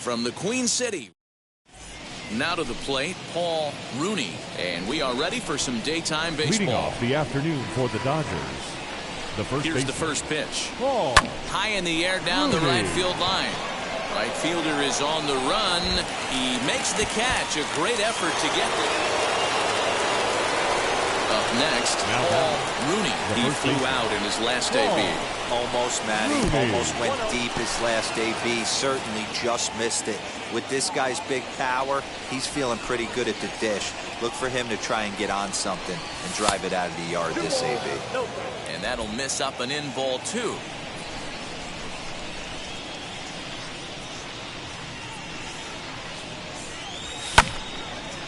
from the Queen City. Now to the plate, Paul Rooney. And we are ready for some daytime baseball. Leading off the afternoon for the Dodgers. Here's the first pitch. Ball. High in the air down the right field line. Right fielder is on the run. He makes the catch. A great effort to get there. Up next, Paul Rooney. He flew out in his last AB. Almost, Matty. Almost went deep his last AB. Certainly just missed it. With this guy's big power, he's feeling pretty good at the dish. Look for him to try and get on something and drive it out of the yard this AB. And that'll miss up an in ball two.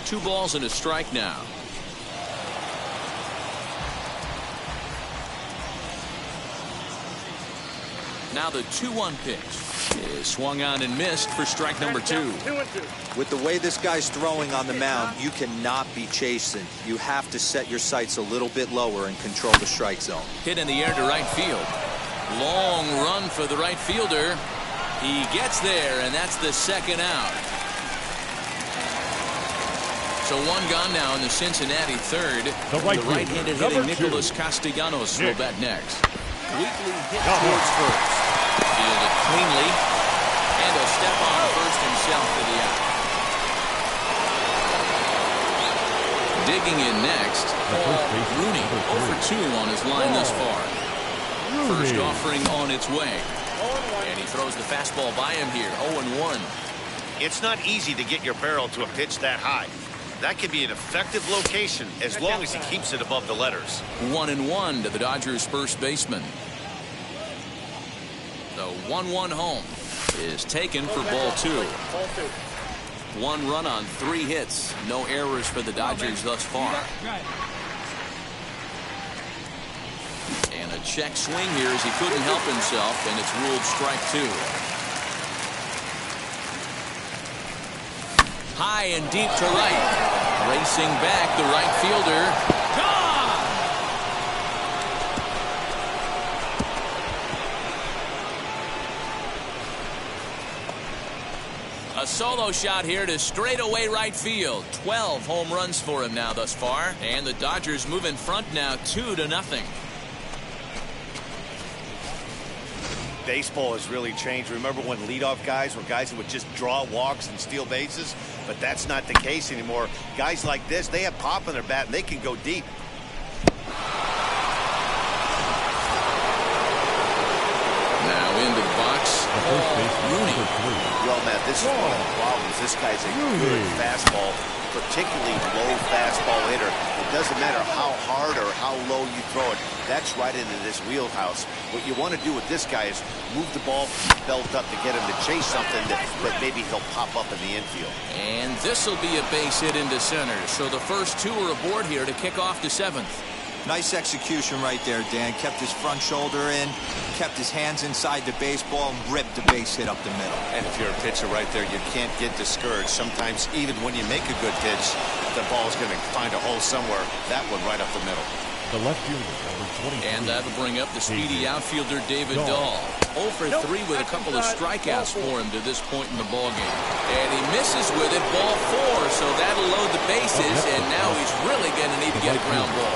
Two balls and a strike now. Now the 2-1 pitch is swung on and missed for strike number 2. With the way this guy's throwing on the mound, you cannot be chasing. You have to set your sights a little bit lower and control the strike zone. Hit in the air to right field. Long run for the right fielder. He gets there, and that's the second out. So one gone now in the Cincinnati third. The right-handed hitting Nicholas Castellanos will bat next. Weakly hit towards first. Fielded cleanly. And he'll step on first himself for the out. Digging in next, Paul Rooney. 0 for 2 on his line thus far. First offering on its way. And he throws the fastball by him here. 0-1. It's not easy to get your barrel to a pitch that high. That could be an effective location as long as he keeps it above the letters. 1-1 to the Dodgers' first baseman. The 1-1 home is taken for ball 2. 1 run on 3 hits. No errors for the Dodgers thus far. And a check swing here as he couldn't help himself, and it's ruled strike 2. High and deep to right. Racing back, the right fielder. Gone! A solo shot here to straightaway right field. 12 home runs for him now thus far. And the Dodgers move in front now 2-0. Baseball has really changed. Remember when leadoff guys were guys that would just draw walks and steal bases? But that's not the case anymore. Guys like this, they have pop in their bat and they can go deep. Now into the box, Rooney. Well, Matt, this is one of the problems. This guy's a good fastball, particularly low fastball hitter. It doesn't matter how hard or how low you throw it. That's right into this wheelhouse. What you want to do with this guy is move the ball from the belt up to get him to chase something that maybe he'll pop up in the infield. And this will be a base hit into center. So the first 2 are aboard here to kick off the 7th. Nice execution right there, Dan. Kept his front shoulder in, kept his hands inside the baseball, and ripped the base hit up the middle. And if you're a pitcher right there, you can't get discouraged. Sometimes even when you make a good pitch, the ball's going to find a hole somewhere. That one right up the middle. The left fielder, number 23. And that'll bring up the speedy outfielder David Dahl. 0 for 3 with a couple of strikeouts for him to this point in the ballgame. And he misses with it, ball 4, so that'll load the bases, and now he's really going to need to get a ground ball.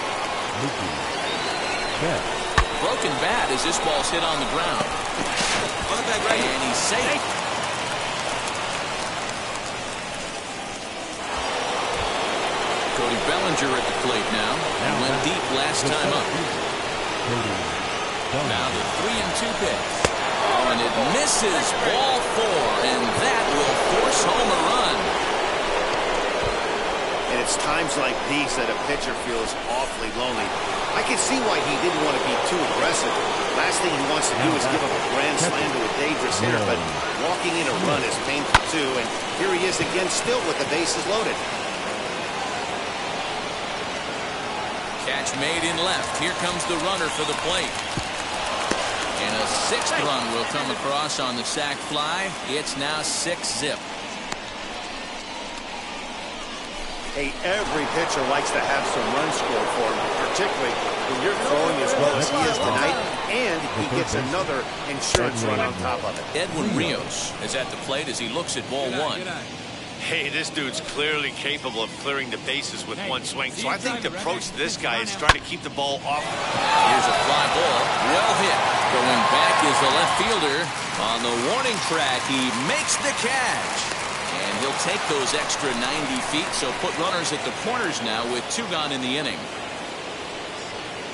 Broken bat as this ball's hit on the ground. And he's safe. Cody Bellinger at the plate now. Went deep last time up. Now the 3-2 pitch. Oh, and it misses, ball 4, and that will force home a run. And it's times like these that a pitcher feels awfully lonely. I can see why he didn't want to be too aggressive. Last thing he wants to do is give up a grand slam to a dangerous hitter, but walking in a run is painful too, and here he is again still with the bases loaded. Catch made in left. Here comes the runner for the plate. And a 6th run will come across on the sac fly. It's now 6-zip. Hey, every pitcher likes to have some runs scored for him, particularly when you're throwing as well as he is tonight, and he gets another insurance run on top of it. Edwin Rios is at the plate as he looks at ball one. Hey, this dude's clearly capable of clearing the bases with one swing. So I think the approach to this guy is trying to keep the ball off. Here's a fly ball. Well hit. Going back is the left fielder. On the warning track, he makes the catch. And he'll take those extra 90 feet, so put runners at the corners now with 2 gone in the inning.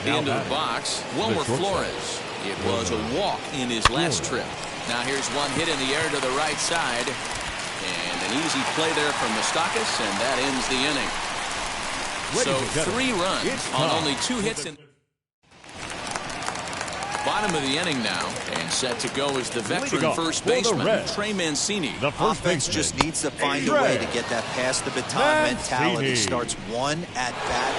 Into the box, Wilmer Flores. It was a walk in his last trip. Now here's one hit in the air to the right side. And an easy play there from Moustakas, and that ends the inning. So 3 runs on only 2 hits in bottom of the inning now, and set to go is the veteran first baseman, Trey Mancini. The offense just needs to find a way to get that pass the baton mentality. Starts 1 at bat.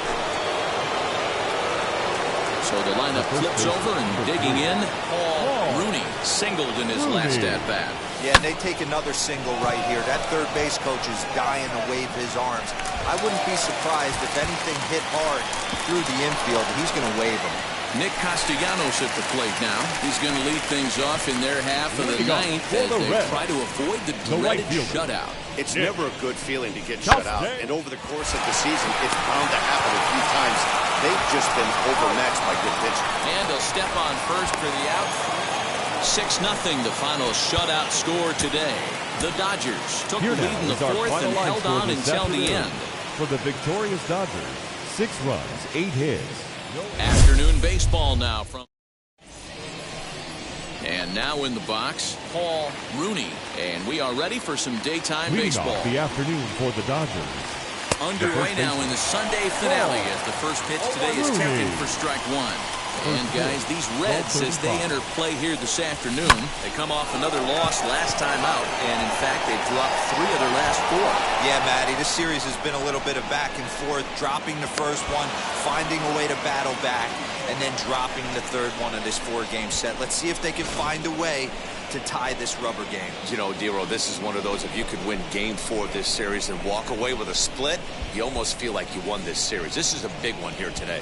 So the lineup flips over, and digging in, Paul Rooney singled in his last at bat. Yeah, and they take another single right here. That third base coach is dying to wave his arms. I wouldn't be surprised if anything hit hard through the infield. He's going to wave them. Nick Castellanos at the plate now. He's going to lead things off in their half of the ninth as they try to avoid the dreaded shutout. It's never a good feeling to get shut out, and over the course of the season, it's bound to happen a few times. They've just been overmatched by good pitching. And he'll step on first for the out. 6-0 the final shutout score today. The Dodgers took the lead in the 4th and held on until the end. For the victorious Dodgers, 6 runs, 8 hits. Afternoon baseball now from. And now in the box, Paul Rooney. And we are ready for some daytime baseball. The afternoon for the Dodgers. Underway now in the Sunday finale as the first pitch today is taken for strike 1. And guys, these Reds, as they enter play here this afternoon, they come off another loss last time out, and in fact they dropped 3 of their last 4. Yeah, Matty, this series has been a little bit of back and forth, dropping the first one, finding a way to battle back, and then dropping the third one of this 4-game set. Let's see if they can find a way to tie this rubber game. You know, Dero, this is one of those, if you could win game 4 of this series and walk away with a split, you almost feel like you won this series. This is a big one here today.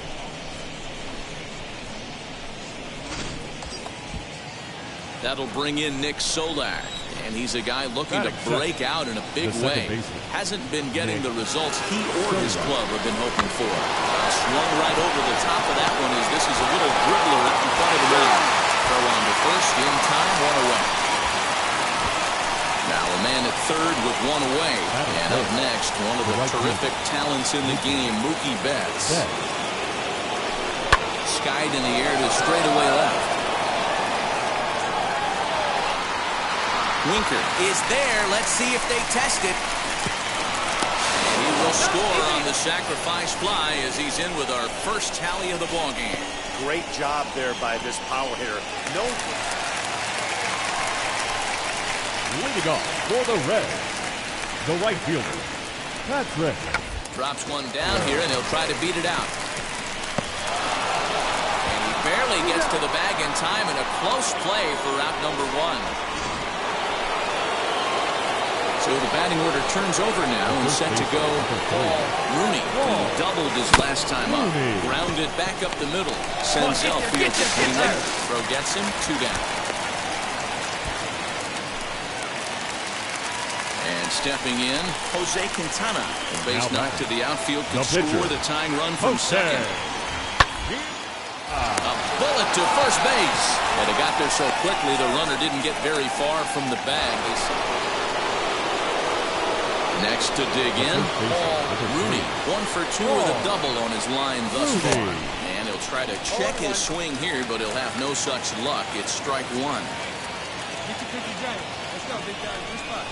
That'll bring in Nick Solak, and he's a guy looking to break out in a big way. Hasn't been getting the results he or his club have been hoping for. Swung right over the top of that one as this is a little dribbler up in front of the mound. Throw on to first, in time, 1 away. Now a man at third with 1 away. And up next, one of the terrific talents in the game, Mookie Betts. Skied in the air to straightaway left. Winker is there. Let's see if they test it. And he will score on the sacrifice fly as he's in with our first tally of the ballgame. Great job there by this power hitter. No. Leading off for the Reds, the right fielder, Patrick. Drops one down here, and he'll try to beat it out. And he barely gets to the bag in time, and a close play for out number 1. So the batting order turns over now and set to go Paul Rooney, who doubled his last time up. Grounded back up the middle. Senzel fields it cleanly. Throw gets him, 2 down. And stepping in, Jose Quintana. A base knock to the outfield could score the tying run from second. A bullet to first base. But it got there so quickly the runner didn't get very far from the bag. Next to dig in, Paul Rooney. 1 for 2 with a double on his line thus far. And he'll try to check his swing here, but he'll have no such luck. It's strike 1. Let's go, big guy. Good spot.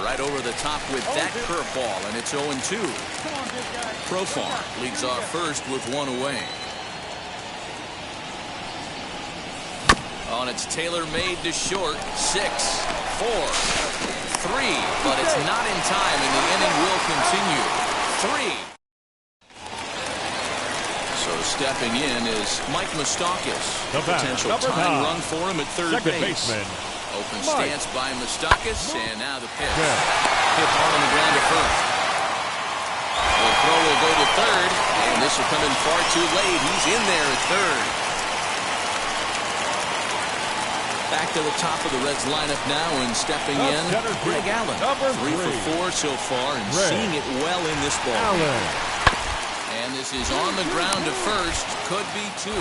Right over the top with that curveball, and it's 0-2. Come on, big guy. Profar leads off first with 1 away. On its tailor-made to short, 6, 4, 3, but it's not in time, and the inning will continue. 3. So stepping in is Mike Moustakas. Potential tying run for him at third base. Open stance by Moustakas, and now the pitch. Hit hard on the ground to first. The throw will go to third, and this will come in far too late. He's in there at third. Back to the top of the Reds lineup now, and stepping in, Greg Allen. 3 for 4 so far, and seeing it well in this ball. And this is on the ground to first. Could be 2.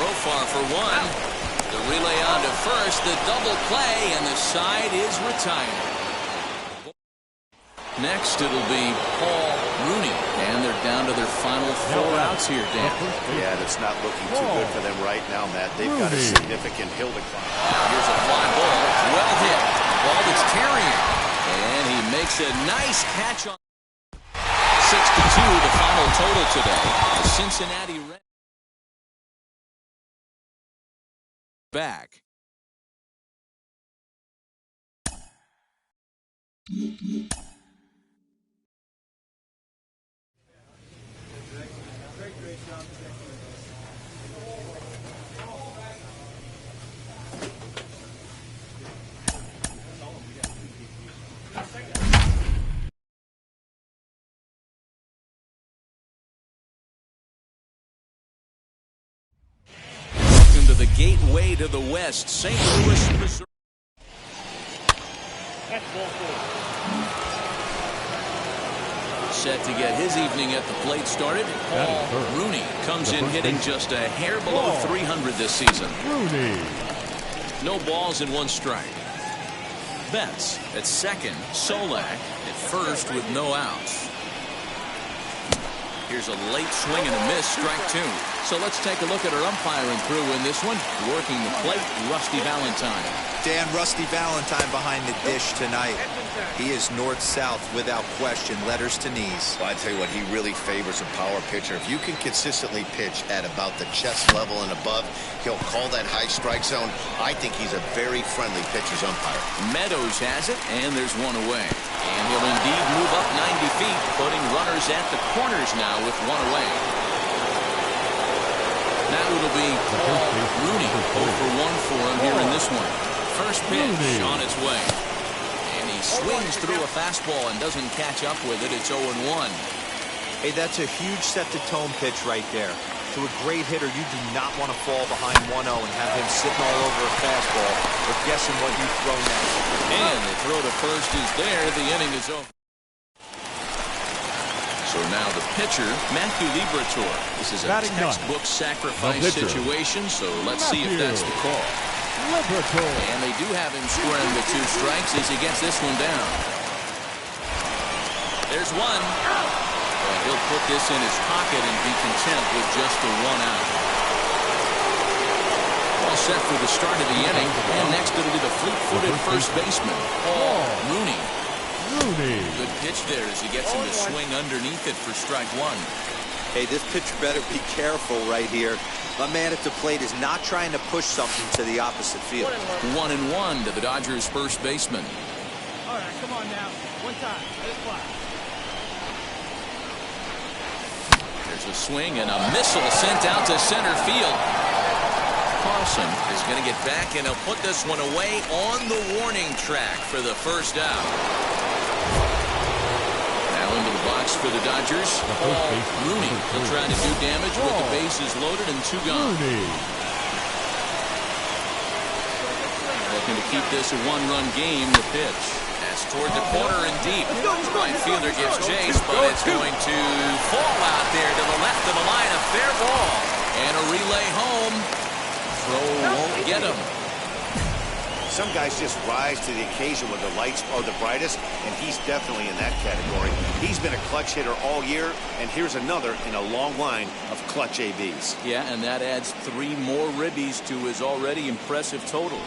Profar for 1. The relay on to first. The double play, and the side is retired. Next, it'll be Paul Rooney. And they're down to their final 4 outs here, Dan. Yeah, and it's not looking too good for them right now, Matt. They've got a significant hill to climb. Here's a fly ball. Well hit. Ball that's carrying. And he makes a nice catch on. 6-2, the final total today. The Cincinnati Reds back. The gateway to the West, St. Louis, Missouri. Set to get his evening at the plate started. Paul Rooney comes in hitting just a hair below 300 this season. No balls and 1 strike. Betts at second. Solak at first with no outs. Here's a late swing and a miss, strike 2. So let's take a look at our umpiring crew in this one. Working the plate, Rusty Valentine. Dan, Rusty Valentine behind the dish tonight. He is north-south without question, letters to knees. Well, I tell you what, he really favors a power pitcher. If you can consistently pitch at about the chest level and above, he'll call that high strike zone. I think he's a very friendly pitcher's umpire. Meadows has it, and there's 1 away. And he'll indeed move up 90 feet, putting runners at the corners now with 1 away. Now it'll be Paul Rooney, 0 for 1 for him here in this one. First pitch on its way. And he swings through a fastball and doesn't catch up with it. It's 0-1. Hey, that's a huge set-to-tone pitch right there. To a great hitter, you do not want to fall behind 1-0 and have him sitting all over a fastball or guessing what you've thrown next. And the throw to first is there. The inning is over. So now the pitcher, Matthew Liberatore. This is a textbook sacrifice situation, so let's see if that's the call. And they do have him squaring the 2 strikes as he gets this one down. There's 1. But he'll put this in his pocket and be content with just the 1 out. All set for the start of the inning. And next it'll be the fleet-footed first baseman, Paul Rooney. Good pitch there as he gets him to swing underneath it for strike 1. Hey, this pitcher better be careful right here. My man at the plate is not trying to push something to the opposite field. 1-1 to the Dodgers first baseman. All right, come on now. 1 time. Let it fly. There's a swing and a missile sent out to center field. Carlson is going to get back, and he'll put this one away on the warning track for the first out. Now into the box for the Dodgers, Paul Rooney. He'll try to do damage with the bases loaded and 2 gone. Looking to keep this a 1-run game. The pitch. That's toward the corner and deep. Right fielder gives chase, but it's going to fall out there to the left of the line. A fair ball. And a relay home. Throw won't get him. Some guys just rise to the occasion when the lights are the brightest, and he's definitely in that category. He's been a clutch hitter all year, and here's another in a long line of clutch ABs. Yeah, and that adds 3 more ribbies to his already impressive total.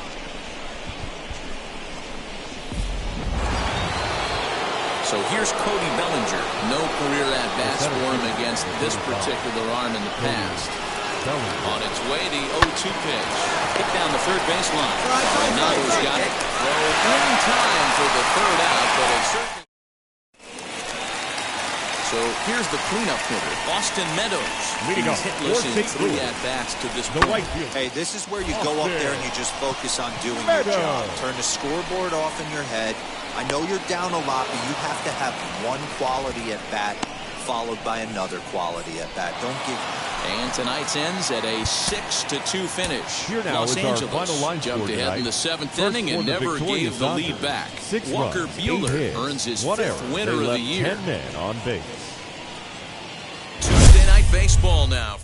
So here's Cody Bellinger. No career at-bats for him against this particular arm in the past. On its way, the 0-2 pitch. Hit down the third baseline. Renado's got it. Throw in time for the 3rd out, but it certainly... So here's the cleanup hitter, Austin Meadows. Leading He's off, hitless in St. 3 Louis. at-bats to this The point. right fielder. Hey, this is where you go up there and you just focus on doing your job. Turn the scoreboard off in your head. I know you're down a lot, but you have to have one quality at bat followed by another quality at bat. Don't give. And tonight's ends at a 6-2 finish. Here now Los is our Angeles final line jumped score ahead in tonight. the 7th First inning and for the never victorious gave the lead Dodgers. back. 6 Walker runs, 8 Buehler hits, earns his 1 5th error. winner They of the left year. 10 men on base. Tuesday Night Baseball now.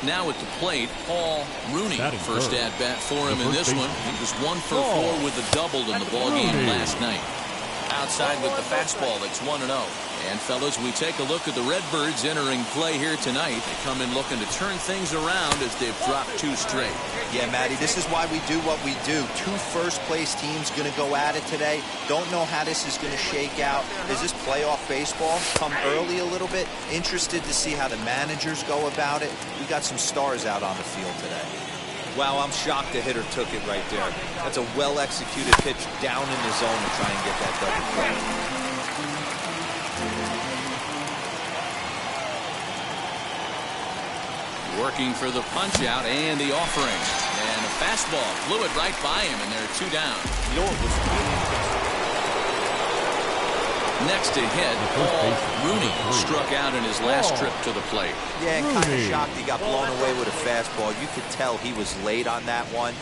Now at the plate, Paul Rooney. Batting First third. at-bat for him The in first this one. baseman. He was 1 for 4 with a double in the ballgame Rooney. last night. Outside with the fastball, that's 1-0. And fellas, we take a look at the Redbirds entering play here tonight. They come in looking to turn things around as they've dropped 2 straight. Yeah, Matty, this is why we do what we do. 2 first-place teams going to go at it today. Don't know how this is going to shake out. Is this playoff baseball? Come early a little bit. Interested to see how the managers go about it. We got some stars out on the field today. Wow, I'm shocked the hitter took it right there. That's a well-executed pitch down in the zone to try and get that double play. Working for the punch-out and the offering. And a fastball flew it right by him, and there are 2 down. You know what was really Next to hit, Paul Rooney struck out in his last trip to the plate. Yeah, and kind of Rooney. shocked he got blown away with a fastball. You could tell he was late on that one.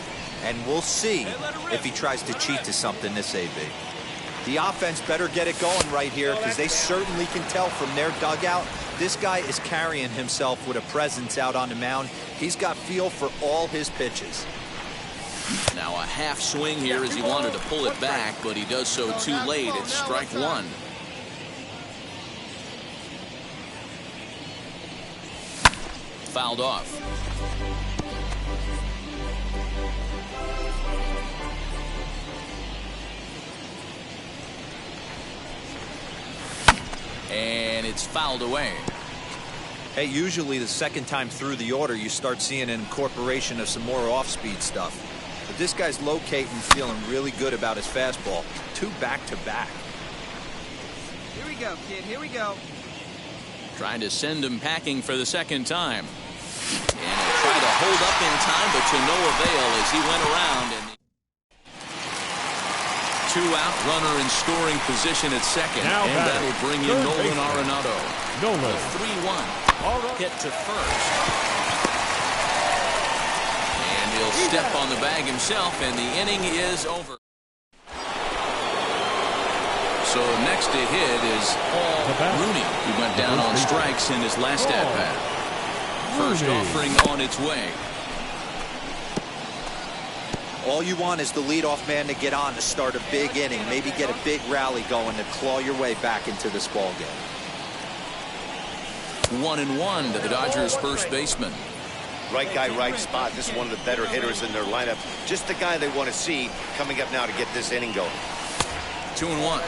And we'll see if he tries to cheat to something this AB. The offense better get it going right here because they certainly can tell from their dugout. This guy is carrying himself with a presence out on the mound. He's got feel for all his pitches. Now a half swing here as he wanted to pull it back, but he does so too late. It's strike 1. Fouled off. And it's fouled away. Hey, usually the second time through the order, you start seeing an incorporation of some more off-speed stuff. But this guy's locating, feeling really good about his fastball. 2 back-to-back. Here we go, kid. Here we go. Trying to send him packing for the second time. And he'll try to hold up in time, but to no avail as he went around. And 2 out, runner in scoring position at second. Now and that'll bring in Nolan Arenado. Nolan. 3-1 hit to first. And he'll step on the bag himself, and the inning is over. So next to hit is Paul Rooney. He went down on strikes in his last at-bat. First offering on its way. All you want is the leadoff man to get on to start a big inning, maybe get a big rally going to claw your way back into this ball game. 1-1 to the Dodgers' first baseman. right guy, right spot. This is one of the better hitters in their lineup. Just the guy they want to see coming up now to get this inning going. 2-1.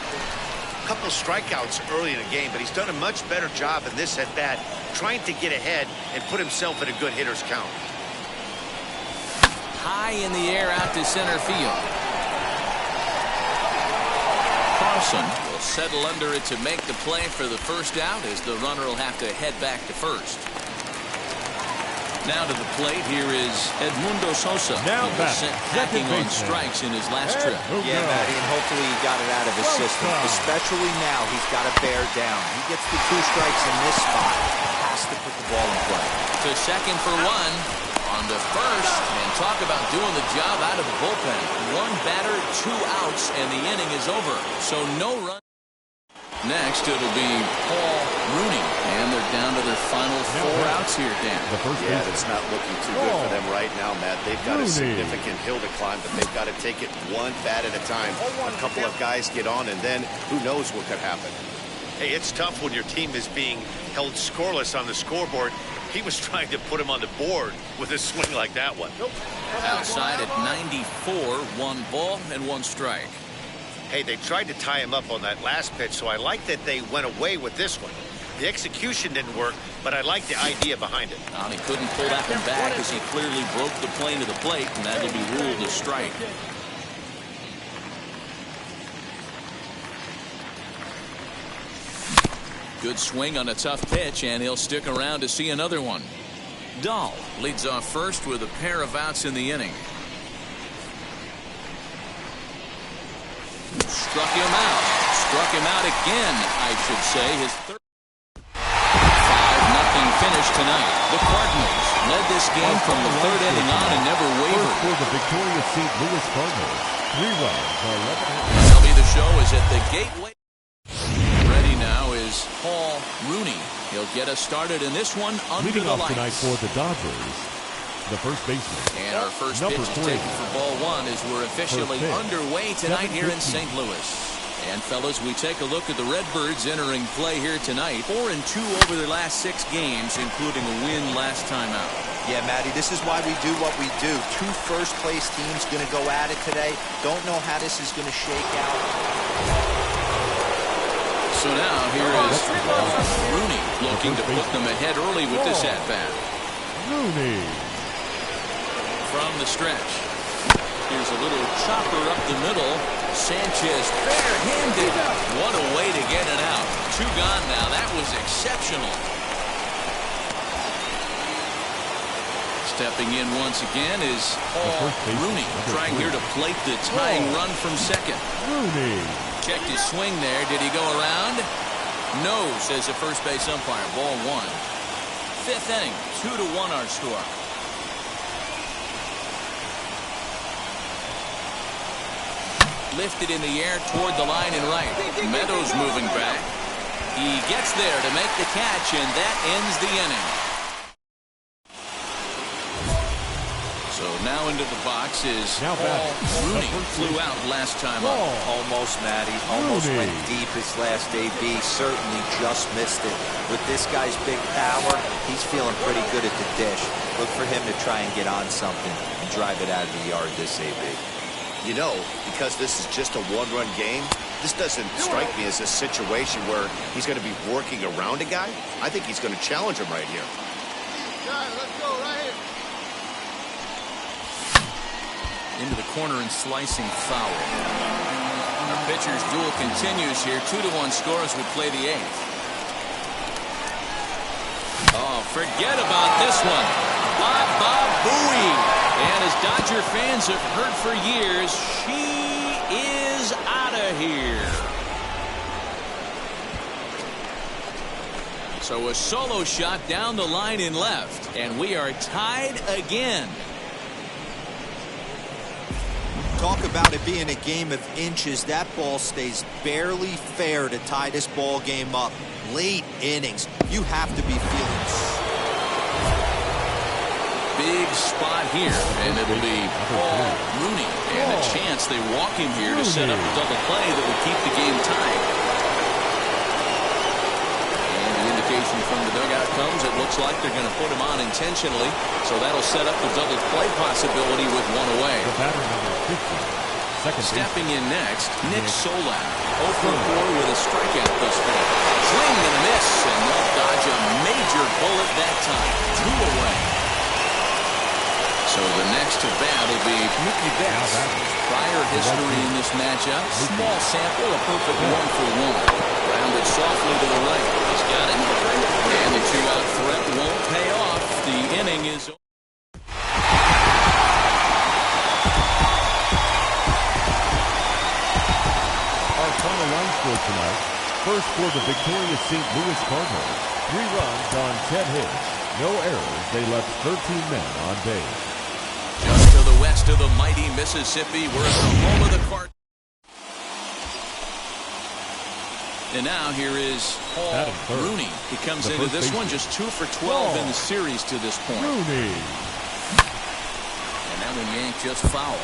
Couple strikeouts early in the game, but he's done a much better job in this at bat, trying to get ahead and put himself in a good hitter's count. High in the air out to center field. Carlson will settle under it to make the play for the first out as the runner will have to head back to first. Now to the plate, here is Edmundo Sosa. Now He was sent packing on strikes in his last trip. Yeah, Matty, and hopefully he got it out of his system. Especially now, he's got to bear down. He gets the 2 strikes in this spot. Has to put the ball in play. To second for 1. On to first. And talk about doing the job out of the bullpen. 1 batter, 2 outs, and the inning is over. So no run. Next, it'll be Paul Rooney. And they're down to their final 4 outs here, Dan. Yeah, it's not looking too good for them right now, Matt. They've got a significant hill to climb, but they've got to take it 1 bat at a time. A couple of guys get on, and then who knows what could happen. Hey, it's tough when your team is being held scoreless on the scoreboard. He was trying to put him on the board with a swing like that one. Outside at 94, 1 ball and 1 strike. Hey, they tried to tie him up on that last pitch, so I like that they went away with this one. The execution didn't work, but I like the idea behind it. Well, he couldn't pull that one back as he clearly broke the plane to the plate, and that'll be ruled a strike. Good swing on a tough pitch, and he'll stick around to see another one. Dahl leads off first with a pair of outs in the inning. Struck him out. Struck him out again, I should say. His third. 5-0 finish tonight. The Cardinals led this game from the third inning on and never wavered. For the victorious St. Louis Cardinals, 3 runs, 11 hits. MLB The Show is at the gateway. Ready now is Paul Rooney. He'll get us started in this one under Leading the off lights. tonight for the Dodgers, the first baseman. And our first pitch is taken for ball one as we're officially underway tonight here in St. Louis. And fellas, we take a look at the Redbirds entering play here tonight. 4-2 over their last 6 games, including a win last time out. Yeah, Matty, this is why we do what we do. 2 first-place teams going to go at it today. Don't know how this is going to shake out. So now here is Rooney looking to put them ahead early with this at-bat. Rooney. From the stretch. Here's a little chopper up the middle. Sanchez bare-handed. What a way to get it out. 2 gone now. That was exceptional. Stepping in once again is Paul Rooney, trying here to plate the tying run from second. Rooney. Checked his swing there. Did he go around? No, says the first base umpire. Ball 1. 5th inning. 2-1 our score. Lifted in the air toward the line and right. Meadows moving back. He gets there to make the catch, and that ends the inning. So now into the box is Paul Rooney. Flew out last time up. Almost, Matty. Almost went deep his last AB. Certainly just missed it. With this guy's big power, he's feeling pretty good at the dish. Look for him to try and get on something and drive it out of the yard this AB. You know, because this is just a 1-run game, this doesn't strike me as a situation where he's going to be working around a guy. I think he's going to challenge him right here. Let's go right here. Into the corner and slicing foul. Our pitcher's duel continues here. 2-1 score as we play the 8th. Oh, forget about this one. Baba Booey. And as Dodger fans have heard for years, she is out of here. So a solo shot down the line in left. And we are tied again. Talk about it being a game of inches. That ball stays barely fair to tie this ball game up. Late innings. You have to be feeling big spot here, and it'll be Paul Rooney. And a chance they walk him here to set up a double play that will keep the game tied. And the indication from the dugout comes, it looks like they're going to put him on intentionally, so that'll set up the double play possibility with 1 away. The batter number 50. Stepping in next, Nick Solak. 0 for 4 with a strikeout thus far. Swing and a miss, and they'll dodge a major bullet that time. 2 away. So the next to bat will be Mookie Betts. Prior history in this matchup, small sample, a perfect 1 for 1. Grounded softly to the right. He's got it. And the 2-out threat won't pay off. The inning is over. Our final line score tonight. First for the victorious St. Louis Cardinals. 3 runs on 10 hits. No errors. They left 13 men on base. Just to the west of the mighty Mississippi, we're at the home of the Cardinals. And now here is Paul Rooney. He comes into this one just 2 for 12 in the series to this point. Rooney. And that one yanked just foul.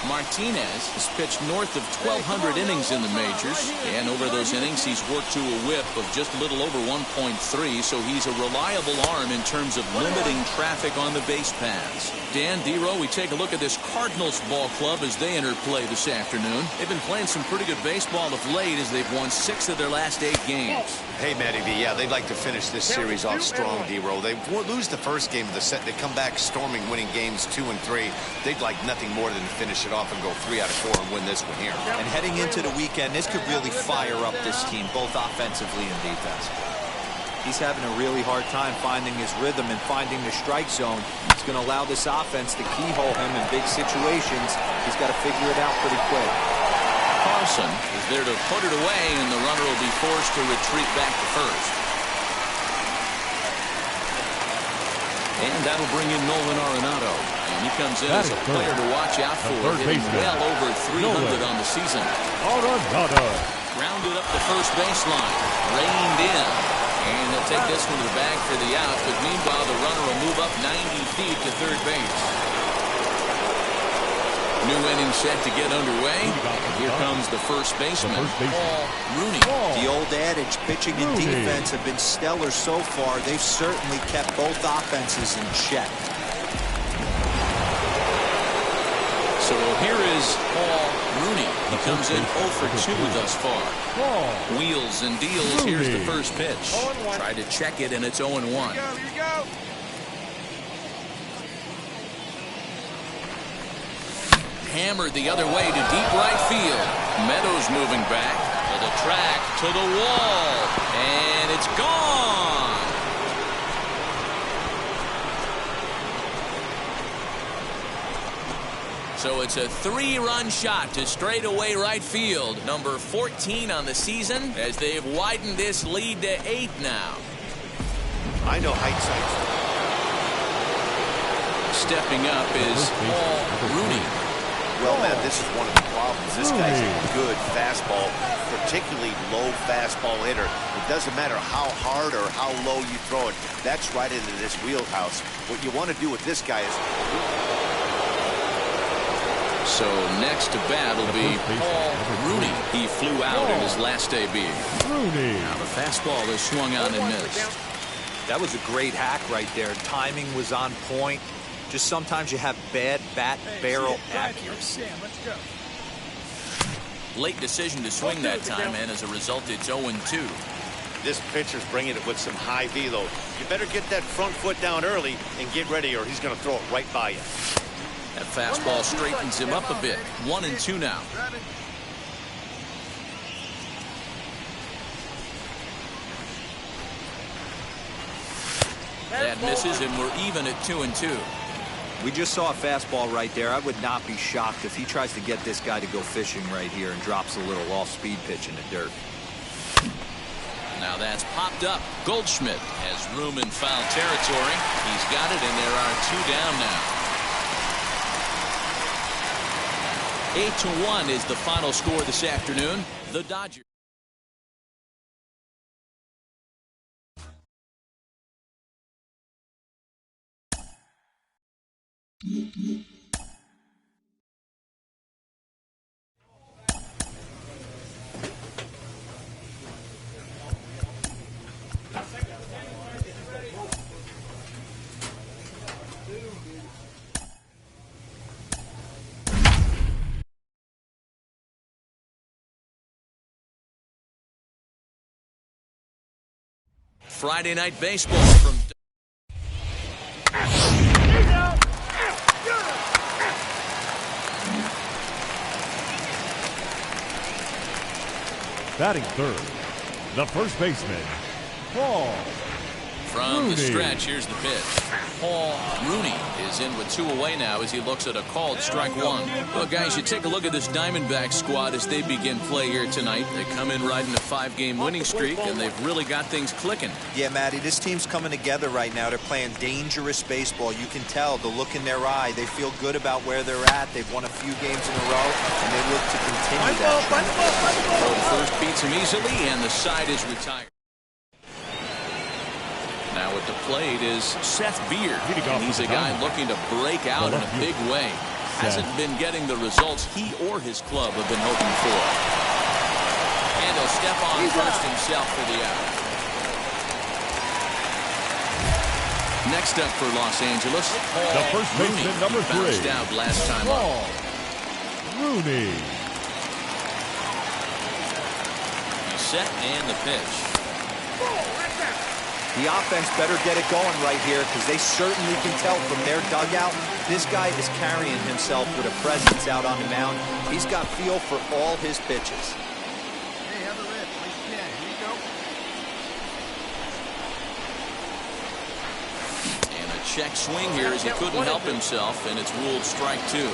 Martinez has pitched north of 1,200 innings in the majors, and over those innings he's worked to a whip of just a little over 1.3, so he's a reliable arm in terms of limiting traffic on the base paths. Dan, D-Row, we take a look at this Cardinals ball club as they enter play this afternoon. They've been playing some pretty good baseball of late as they've won 6 of their last 8 games. Hey, Matty V, yeah, they'd like to finish this series off strong, D-Row. They lose the first game of the set. They come back storming, winning games 2 and 3. They'd like nothing more than to finish it it off and go 3 out of 4 and win this one here. And heading into the weekend, this could really fire up this team, both offensively and defense. He's having a really hard time finding his rhythm and finding the strike zone. It's going to allow this offense to keyhole him in big situations. He's got to figure it out pretty quick. Carlson is there to put it away, and the runner will be forced to retreat back to first. And that'll bring in Nolan Arenado. And he comes in as a player to watch out for, hitting well over 300 on the season. Arenado Grounded up the first baseline. Reined in. And they'll take this one to the bag for the out. But meanwhile, the runner will move up 90 feet to third base. New inning set to get underway. And here comes the first baseman, Paul Rooney. The old adage, pitching and defense have been stellar so far. They've certainly kept both offenses in check. So here is Paul Rooney. He comes in 0 for 2 thus far. Wheels and deals. Here's the first pitch. Try to check it, and it's 0-1. Here you go. Hammered the other way to deep right field. Meadows moving back to the track, to the wall, and it's gone. So it's a 3-run shot to straightaway right field. Number 14 on the season as they've widened this lead to 8 now. I know hindsight. Stepping up is Paul Rooney. Well, man, this is one of the problems. This guy's a good fastball, particularly low fastball hitter. It doesn't matter how hard or how low you throw it. That's right into this wheelhouse. What you want to do with this guy is... So next to bat will be Paul Rooney. He flew out in his last debut. Now the fastball is swung on and missed. That was a great hack right there. Timing was on point. Just sometimes you have bad bat barrel accuracy. Let's go. Late decision to swing that time, and as a result, it's 0-2. This pitcher's bringing it with some high velo. You better get that front foot down early and get ready, or he's going to throw it right by you. That fastball straightens him up a bit. 1-2 now. That misses, and we're even at 2-2. We just saw a fastball right there. I would not be shocked if he tries to get this guy to go fishing right here and drops a little off-speed pitch in the dirt. Now that's popped up. Goldschmidt has room in foul territory. He's got it, and there are 2 down now. 8-1 is the final score this afternoon. The Dodgers. Friday Night Baseball from batting third, the first baseman, Paul From Rooney. the stretch, here's the pitch. Paul Rooney is in with 2 away now as he looks at a called strike 1. Well, guys, you take a look at this Diamondback squad as they begin play here tonight. They come in riding a 5-game winning streak, and they've really got things clicking. Yeah, Matty, this team's coming together right now. They're playing dangerous baseball. You can tell the look in their eye. They feel good about where they're at. They've won a few games in a row, and they look to continue that trend. So the first beats him easily, and the side is retired. Now at the plate is Seth Beard. And he's a guy looking to break out in a big way. Hasn't been getting the results he or his club have been hoping for. And he'll step on first himself for the out. Next up for Los Angeles, Paul The first baseman, Rooney. number He bounced 3. out last time Paul up. Rooney. He's set and the pitch. The offense better get it going right here because they certainly can tell from their dugout this guy is carrying himself with a presence out on the mound. He's got feel for all his pitches. Hey, have a rip. Like you can. Here you go. And a check swing here as he couldn't help himself, and it's ruled strike 2.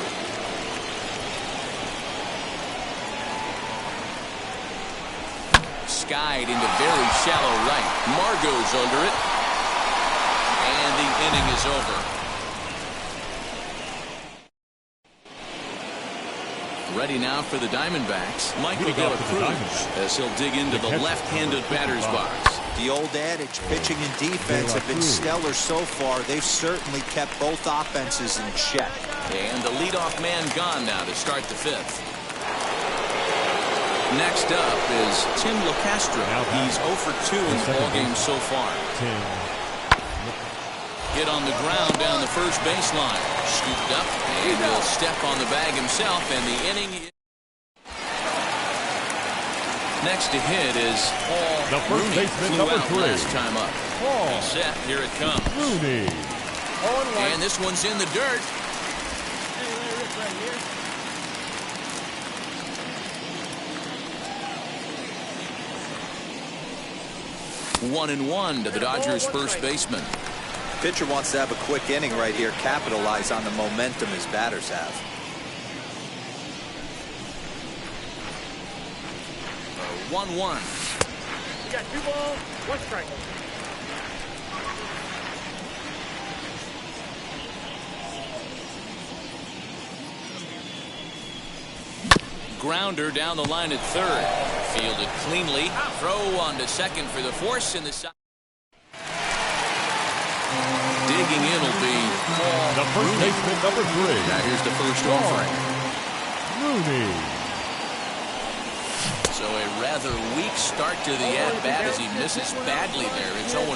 Skied into very shallow right. Margot's under it. And the inning is over. Ready now for the Diamondbacks. Michael De La Cruz as he'll dig into the left-handed batter's box. The old adage, pitching and defense have been stellar so far. They've certainly kept both offenses in check. And the leadoff man gone now to start the 5th. Next up is Tim LeCastro. He's 0 for 2 in the ballgame so far. Hit on the ground down the first baseline. Scooped up, and he'll step on the bag himself, and the inning is... Next to hit is Paul Rooney. Flew out last time up. He's set. Here it comes. Rooney. And this one's in the dirt. Hey, let it rip right here. One and one to the Dodgers' first baseman. Pitcher wants to have a quick inning right here, capitalize on the momentum his batters have. 1-1. You got 2 balls, 1 strike. Grounder down the line at third. Fielded cleanly. Throw on to second for the force in the side. Digging in will be Paul The first baseman, number 3. Now here's the first offering. Rooney. So a rather weak start to the at-bat as he misses badly there. It's 0-1.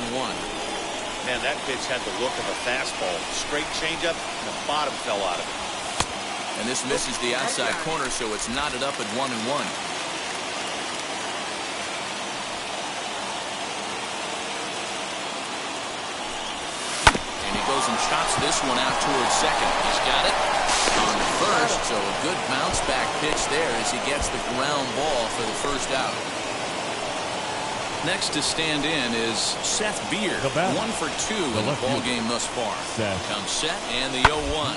Man, that pitch had the look of a fastball. Straight changeup, and the bottom fell out of it. And this misses the outside corner, so it's knotted up at 1-1. And he goes and chops this one out towards second. He's got it on first, so a good bounce back pitch there as he gets the ground ball for the first out. Next to stand in is Seth Beer. 1 for 2 in the ball game thus far. Comes set and the 0-1.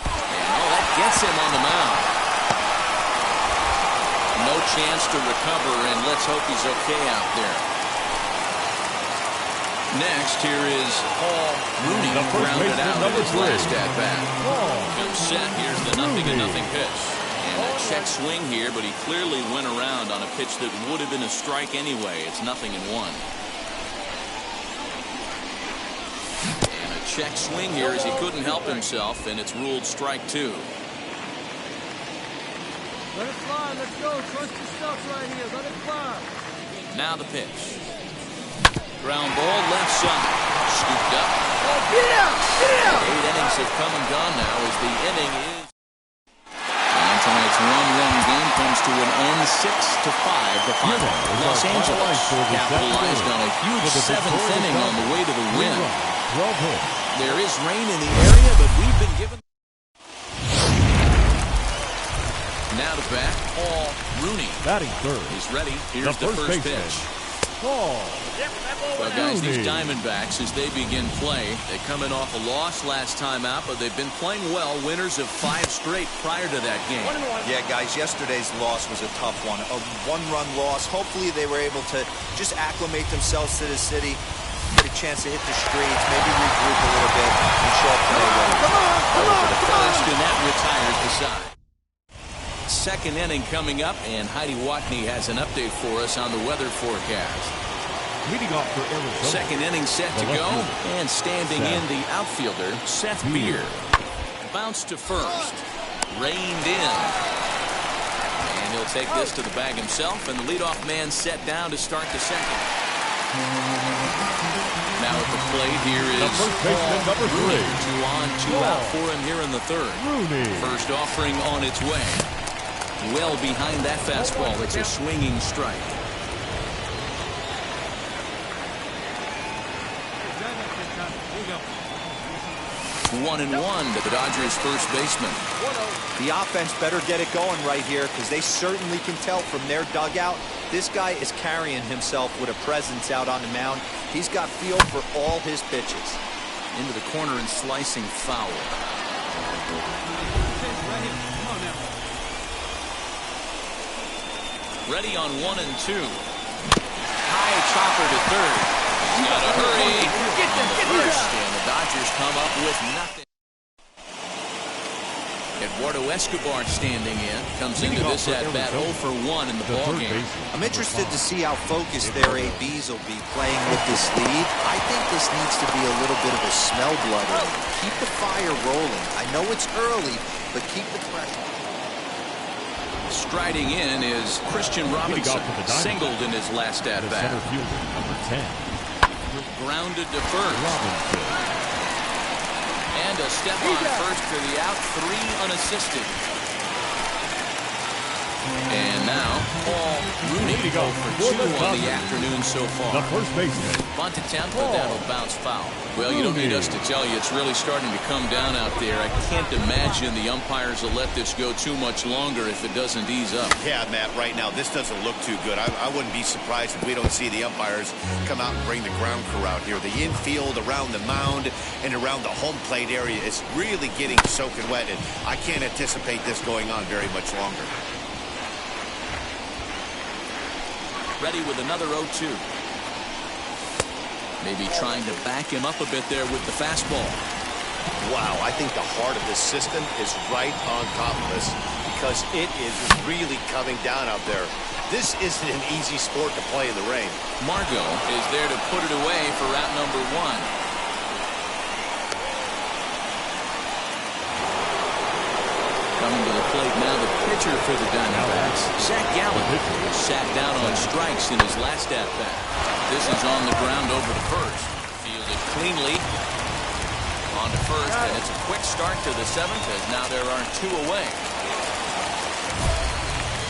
And that gets him on the mound. No chance to recover, and let's hope he's okay out there. Next, here is Paul Rooney, grounded out in his last at-bat. Comes set. Here's the 0-0 pitch. And a check swing here, but he clearly went around on a pitch that would have been a strike anyway. It's 0-1. And a check swing here as he couldn't help himself, and it's ruled strike 2. Let it fly. Let's go. Trust your stuff right here. Let it fly. Now the pitch. Ground ball left side. Scooped up. Oh, get out! Get out! 8 innings have come and gone now as the inning is. And tonight's one-run game comes to an end, 6-5 the final. Los Angeles capitalized on a huge 7th inning on the way to the win. There is rain in the area, but we've been given. Now to bat, Paul Rooney. Batting third. He's ready. Here's the first pitch. Well, guys, these Diamondbacks, as they begin play, they come in off a loss last time out, but they've been playing well. Winners of 5 straight prior to that game. Yeah, guys, yesterday's loss was a tough one. A 1-run loss. Hopefully they were able to just acclimate themselves to the city, get a chance to hit the streets, maybe regroup a little bit, and show up play ready. Over the first, and that retires the side. Second inning coming up, and Heidi Watney has an update for us on the weather forecast. Leading off for Arizona. Second inning set to go, and standing in the outfielder, Seth Beer. Bounced to first, reined in, and he'll take this to the bag himself, and the leadoff man set down to start the second. Now at the plate here is number 3. 2 on, 2 out for him here in the third. Rooney. First offering on its way. Well behind that fastball. It's a swinging strike. 1-1 to the Dodgers' first baseman. The offense better get it going right here because they certainly can tell from their dugout. This guy is carrying himself with a presence out on the mound. He's got feel for all his pitches. Into the corner and slicing foul. Ready on 1 and 2. High chopper to third. He's got to hurry. Get first. And the Dodgers come up with nothing. Eduardo Escobar standing in. Comes into this at-bat 0 for 1 in the ballgame. I'm interested to see how focused their ABs will be playing with this lead. I think this needs to be a little bit of a smell blood. Keep the fire rolling. I know it's early, but keep the pressure. Striding in is Christian Robinson, singled in his last at-bat. Center fielder, number 10. Grounded to first. And a step on first for the out, 3 unassisted. And now, Paul Rooney to go for 2 on the afternoon so far. The first baseman. Bunt attempt, but that'll bounce foul. Well, you don't need us to tell you, it's really starting to come down out there. I can't imagine the umpires will let this go too much longer if it doesn't ease up. Yeah, Matt, right now, this doesn't look too good. I wouldn't be surprised if we don't see the umpires come out and bring the ground crew out here. The infield, around the mound, and around the home plate area is really getting soaking wet, and I can't anticipate this going on very much longer. Ready with another 0-2. Maybe trying to back him up a bit there with the fastball. Wow, I think the heart of this system is right on top of us because it is really coming down out there. This isn't an easy sport to play in the rain. Margot is there to put it away for route number 1. Coming to the plate now, the pitcher for the Diamondbacks, Zach Gallen, sat down on strikes in his last at-bat. This is on the ground over to first. Fielded cleanly. On to first, and it's a quick start to the 7th as now there are 2 away.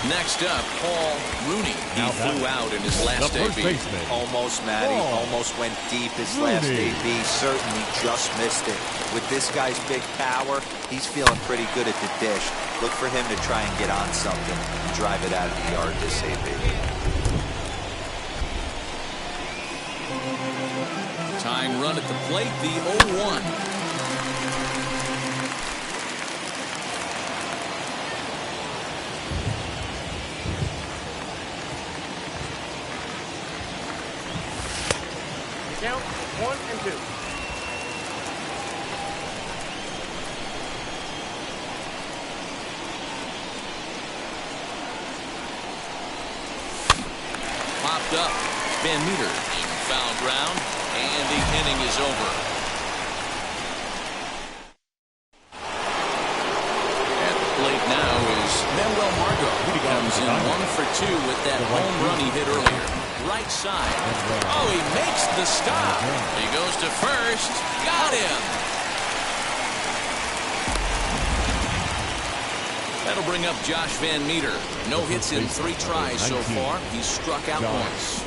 Next up, Paul Rooney. He flew out in his last AB. Almost, Matty. Almost went deep his last AB. Certainly just missed it. With this guy's big power, he's feeling pretty good at the dish. Look for him to try and get on something and drive it out of the yard this AB. Tying run at the plate, the 0-1. Count 1 and 2. Popped up. Van Meter in foul ground, and the inning is over. At the plate now is Manuel Margot. He comes in 1 for 2 with that home run he hit earlier. Right side. Oh, he makes the stop. He goes to first. Got him. That'll bring up Josh Van Meter. No hits in 3 tries so far. He's struck out once.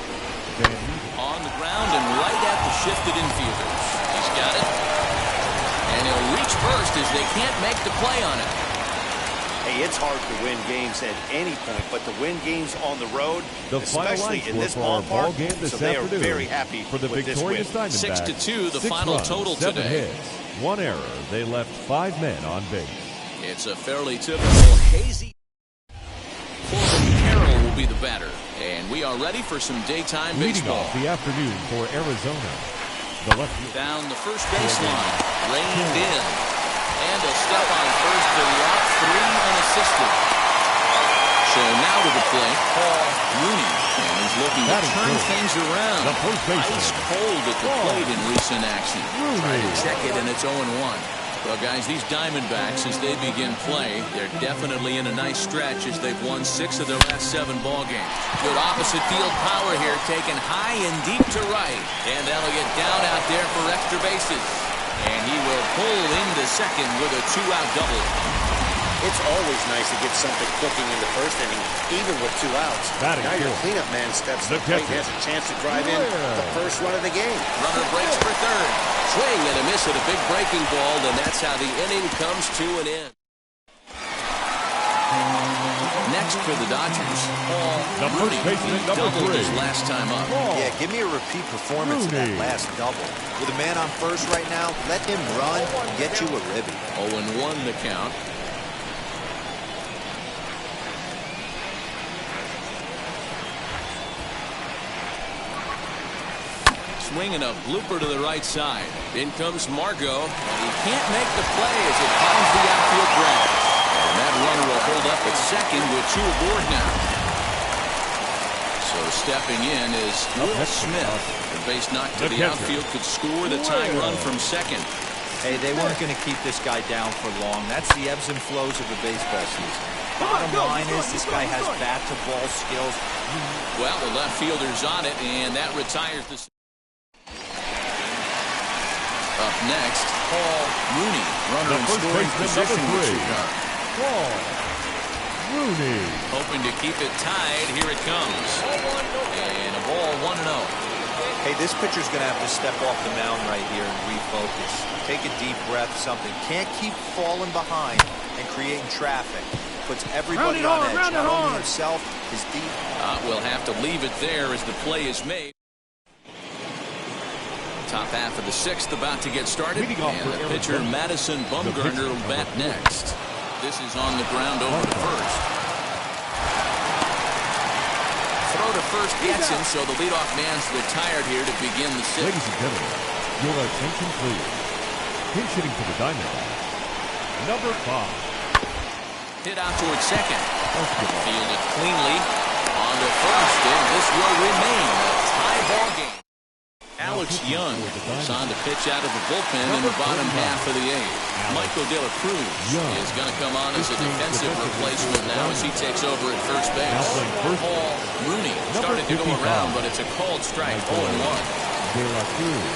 On the ground and right at the shifted infielders. He's got it. And he'll reach first as they can't make the play on it. Hey, it's hard to win games at any point, but to win games on the road, especially in this ballpark, so they are very happy for the with victorious this win. 6-2, 6-2, the final total today. Hits, 1 error. They left 5 men on base. It's a fairly typical hazy. Corbin Carroll will be the batter, and we are ready for some daytime baseball. Leading off the afternoon for Arizona, the left field. Down the first baseline, reined in, and a step on first for the out, 3 unassisted. So now to the plate, Paul Rooney, and he's looking to turn things around. Ice cold at the plate in recent action. Try to check it, and it's 0-1. Well, guys, these Diamondbacks, as they begin play, they're definitely in a nice stretch as they've won 6 of their last 7 ball games. Good opposite field power here, taken high and deep to right. And that'll get down out there for extra bases. And he will pull into second with a 2-out double. It's always nice to get something cooking in the first inning, even with 2 outs. Batting Now your fourth. cleanup man steps The to the plate catcher. and has a chance to drive in the first run of the game. Runner breaks for third. Swing and a miss at a big breaking ball, and that's how the inning comes to an end. Next for the Dodgers, The first baseman, number doubled 3. his last time up. Yeah, give me a repeat performance of that last double. With a man on first right now, let him run and get you a ribby. 0-1 the count. Swinging a blooper to the right side. In comes Margot, and he can't make the play as it finds the outfield grass. And that runner will hold up at second with 2 aboard now. So stepping in is Will Smith. The base knock to the outfield could score the tying run from second. Hey, they weren't going to keep this guy down for long. That's the ebbs and flows of the baseball season. Bottom line is this guy has bat-to-ball skills. Well, the left fielder's on it, and that retires the... Up next, Paul Rooney, runner in scoring position with 2 down. Paul Rooney. Hoping to keep it tied. Here it comes. And a ball 1-0. Hey, this pitcher's going to have to step off the mound right here and refocus. Take a deep breath, something. Can't keep falling behind and creating traffic. Puts everybody on edge, not only himself, his deep. We'll have to leave it there as the play is made. Top half of the 6th about to get started. And the pitcher, Madison Bumgarner, will bat next. This is on the ground over to first. Throw to first gets him, so the leadoff man's retired here to begin the 6th. Ladies and gentlemen, your attention please. Pinch hitting for the Diamondbacks, number 5. Hit out towards second. Fielded cleanly. On to first, and this will remain a tie ball game. Alex Young is on to pitch out of the bullpen in the bottom half of the 8th. Michael De La Cruz is going to come on as a defensive replacement now as he takes over at first base. Paul Rooney started to go around, but it's a called strike, 0-1. De La Cruz.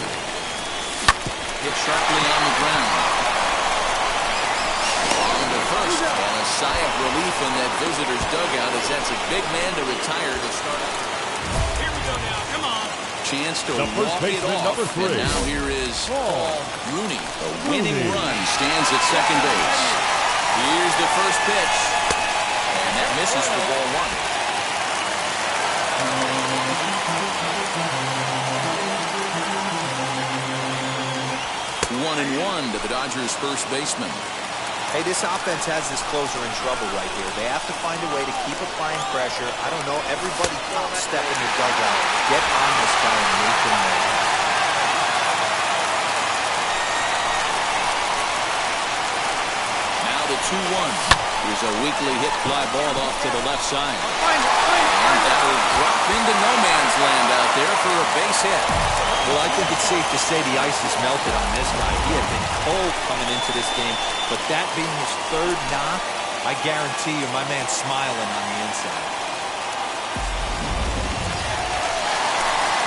Hit sharply on the ground. On to first, and a sigh of relief in that visitor's dugout as that's a big man to retire to start. Here we go now. Come on. Chance to The first walk it baseman, off. number 3. And now here is Paul Rooney. A winning run stands at second base. Here's the first pitch. And that misses for ball 1. 1-1 to the Dodgers' first baseman. Hey, this offense has this closer in trouble right here. They have to find a way to keep applying pressure. I don't know, everybody step in the dugout. Get on this guy and make him move. Now the 2-1. Here's a weakly hit fly ball off to the left side. And that'll drop into no man's land out there for a base hit. Well, I think it's safe to say the ice has melted on this guy. He had been cold coming into this game, but that being his 3rd knock, I guarantee you my man's smiling on the inside.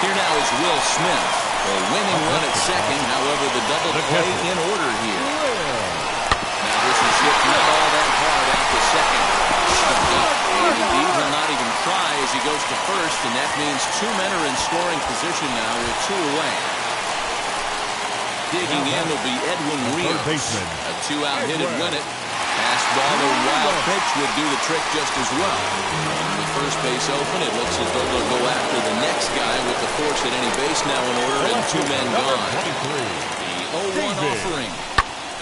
Here now is Will Smith. A winning run at second, however, the double play in order here. Now this is hit not all that hard out to second. And indeed, he'll not even try as he goes to first, and that means 2 men are in scoring position now with 2 away. Digging in will be Edwin Rios. A 2-out hit and win it. Fastball, a wild pitch would do the trick just as well. With first base open, it looks as though they'll go after the next guy with the force at any base now in order and 2 men gone. The 0-1 offering.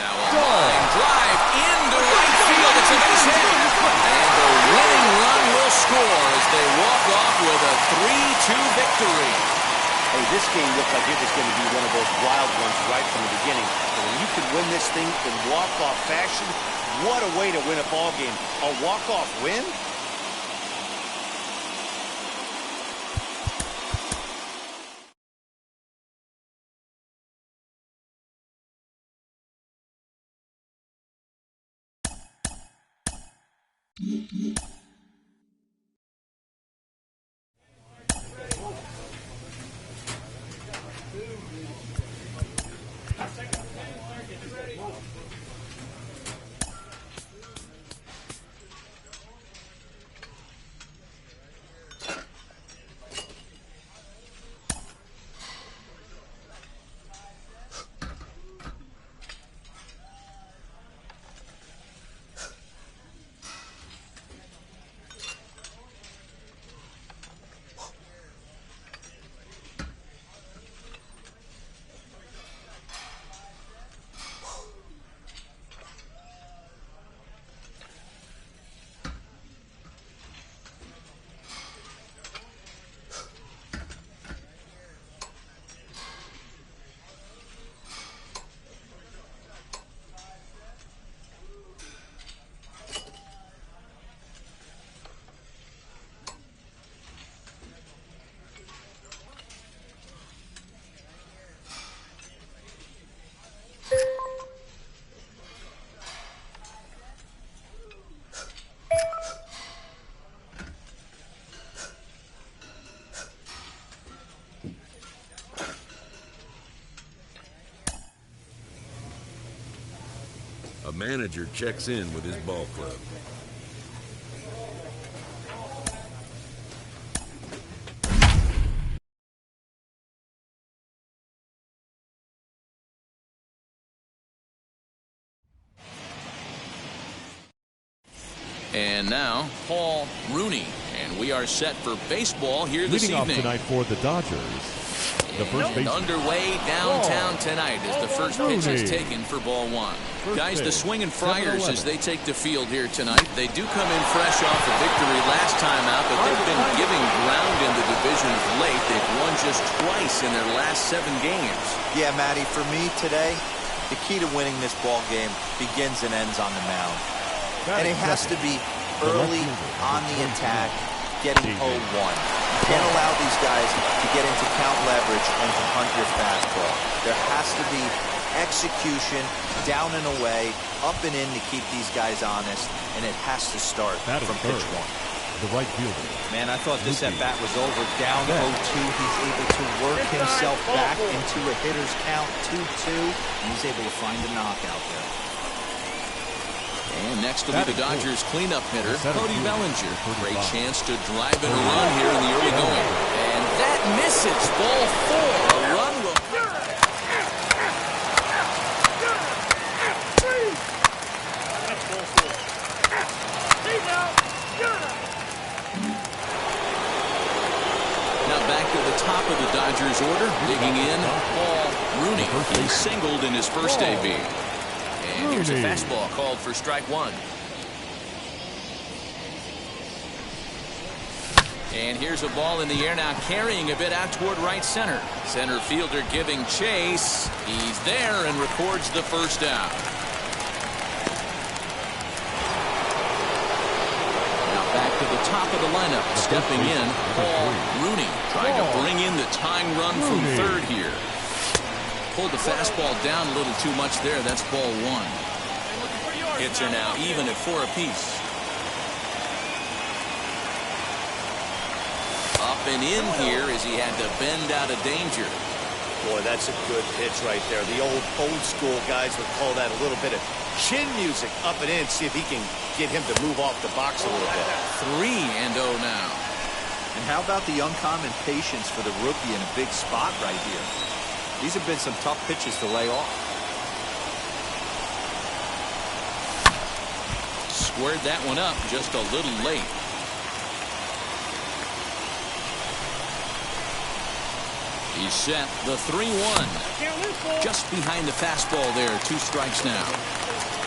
Now a line drive into right field. It's a base hit. And the winning run will score as they walk off with a 3-2 victory. Hey, this game looked like it was going to be one of those wild ones right from the beginning. But when you can win this thing in walk-off fashion, what a way to win a ball game. A walk-off win? manager checks in with his ball club. And now, Paul Rooney. And we are set for baseball here this Leading evening. off tonight for the Dodgers. The first base underway downtown tonight as the first pitch is taken for ball one. Guys, the Swinging Friars as they take the field here tonight. They do come in fresh off a victory last time out, but they've been giving ground in the division of late. They've won just twice in their last 7 games. Yeah, Matty, for me today, the key to winning this ball game begins and ends on the mound. And it has to be early on the attack, getting 0-1. You can't allow these guys to get into count leverage and to hunt your fastball. There has to be execution, down and away, up and in to keep these guys honest, and it has to start from pitch one. The right fielder. Man, I thought this at-bat was over. Down 0-2, he's able to work himself back into a hitter's count, 2-2, and he's able to find a knockout there. And next will be the Dodgers cleanup hitter, Cody Bellinger. Great chance to drive in a run here in the early going. And that misses. Ball 4. A run will come. Now back to the top of the Dodgers order. Digging in, Paul Rooney. He singled in his first AB. And here's a fastball called for strike one. And here's a ball in the air now, carrying a bit out toward right center. Center fielder giving chase. He's there and records the first out. Now back to the top of the lineup. Stepping in, Paul Rooney. Trying to bring in the tying run from third here. Pulled the fastball down a little too much there. That's ball 1. Hits are now even at 4 apiece. Up and in here as he had to bend out of danger. Boy, that's a good pitch right there. The old school guys would call that a little bit of chin music. Up and in, see if he can get him to move off the box a little bit. 3-0 now. And how about the uncommon patience for the rookie in a big spot right here? These have been some tough pitches to lay off. Squared that one up just a little late. He's set the 3-1. Just behind the fastball there. 2 strikes now.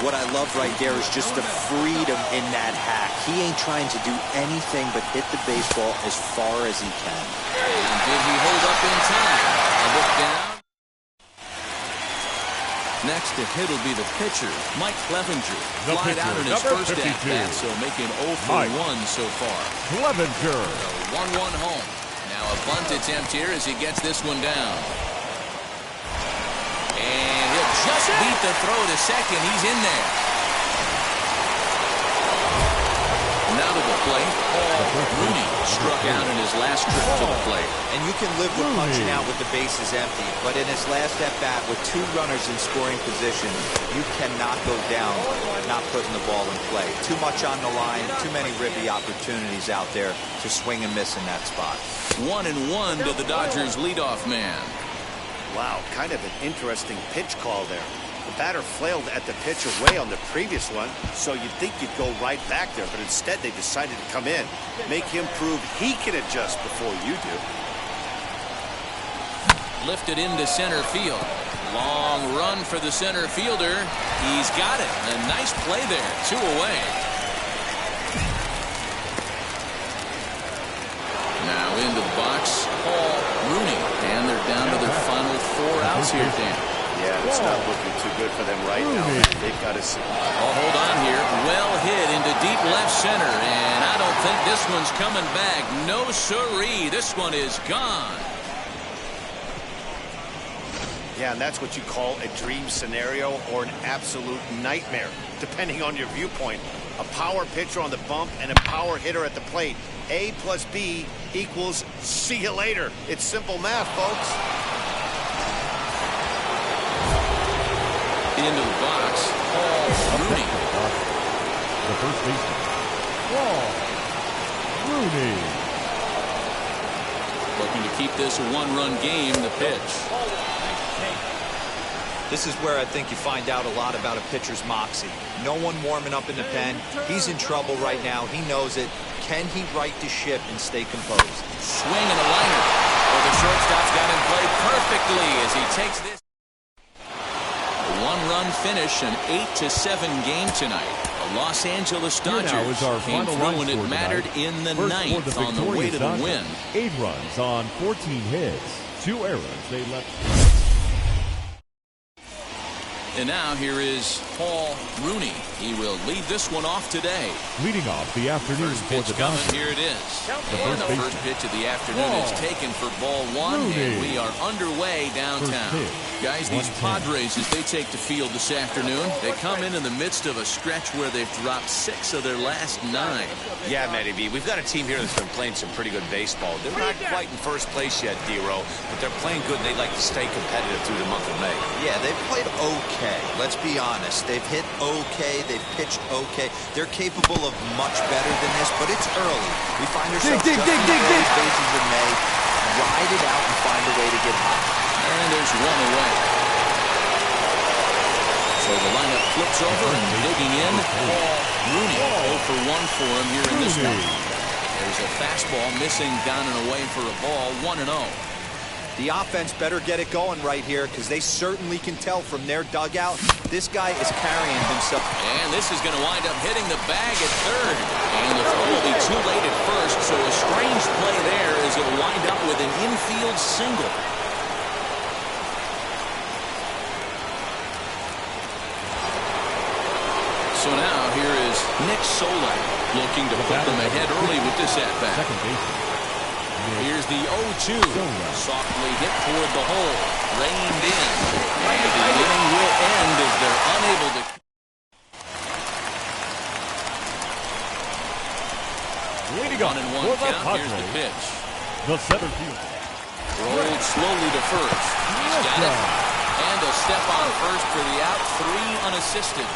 What I love right there is just the freedom in that hack. He ain't trying to do anything but hit the baseball as far as he can. And did he hold up in time? A look down. Next to hit will be the pitcher, Mike Clevenger. Flied out in his first at-bat, so making 0 for 1 so far. Clevenger. So 1-1 home. Now a bunt attempt here as he gets this one down. And he'll just beat the throw to second. He's in there. Now to the plate, Paul Rooney struck out in his last trip to the plate. And you can live with punching out with the bases empty, but in his last at-bat with 2 runners in scoring position, you cannot go down not putting the ball in play. Too much on the line, too many ribby opportunities out there to swing and miss in that spot. 1-1 to the Dodgers leadoff man. Wow, kind of an interesting pitch call there. The batter flailed at the pitch away on the previous one, so you'd think you'd go right back there, but instead they decided to come in, make him prove he can adjust before you do. Lifted into center field. Long run for the center fielder. He's got it. A nice play there. 2 away. Now into the box, Paul Rooney. And they're down to their final 4 outs here, Dan. Yeah, it's not looking too good for them right now. They've got to see. Oh, hold on here. Well hit into deep left center. And I don't think this one's coming back. No siree. This one is gone. Yeah, and that's what you call a dream scenario or an absolute nightmare, depending on your viewpoint. A power pitcher on the bump and a power hitter at the plate. A plus B equals see you later. It's simple math, folks. Into the box, Paul Rooney. The first baseman, Paul Rooney. Looking to keep this a one-run game. The pitch. This is where I think you find out a lot about a pitcher's moxie. No one warming up in the pen. He's in trouble right now. He knows it. Can he right the ship and stay composed? Swing and a liner. Well, the shortstop's got him played perfectly as he takes this. A one-run finish, an 8-7 game tonight. The Los Angeles Dodgers came through when it mattered in the ninth on the way to the win. 8 runs on 14 hits, 2 errors. They left. And now here is Paul Rooney. He will lead this one off today. Leading off the afternoon First for pitch the coming. Dodgers. Here it is. The First pitch of the afternoon is taken for ball 1, and we are underway downtown. Guys, these Padres, as they take the field this afternoon, they come in the midst of a stretch where they've dropped 6 of their last 9. Yeah, Matty B, we've got a team here that's been playing some pretty good baseball. They're not quite in first place yet, D-Row, but they're playing good, and they'd like to stay competitive through the month of May. Yeah, they've played okay. Let's be honest. They've hit okay. They've pitched okay. They're capable of much better than this, but it's early. We find ourselves just in the early phases of May. Ride it out and find a way to get hot. And there's one away. So the lineup flips over and digging in, Paul Rooney. 0 for 1 for him here in this one. There's a fastball missing down and away for a ball, 1-0. The offense better get it going right here because they certainly can tell from their dugout this guy is carrying himself. And this is going to wind up hitting the bag at third. And the throw will be too late at first, so a strange play there as it'll wind up with an infield single. So now here is Nick Solak looking to put them ahead early with this at-bat. Second baseman. Here's the 0-2. Softly hit toward the hole. Reined in. And the inning will end as they're unable to. Leading on 1-1 count. Here's the pitch. The center fielder. Rolled slowly to first. He's got it. And a step on first for the out. 3 unassisted.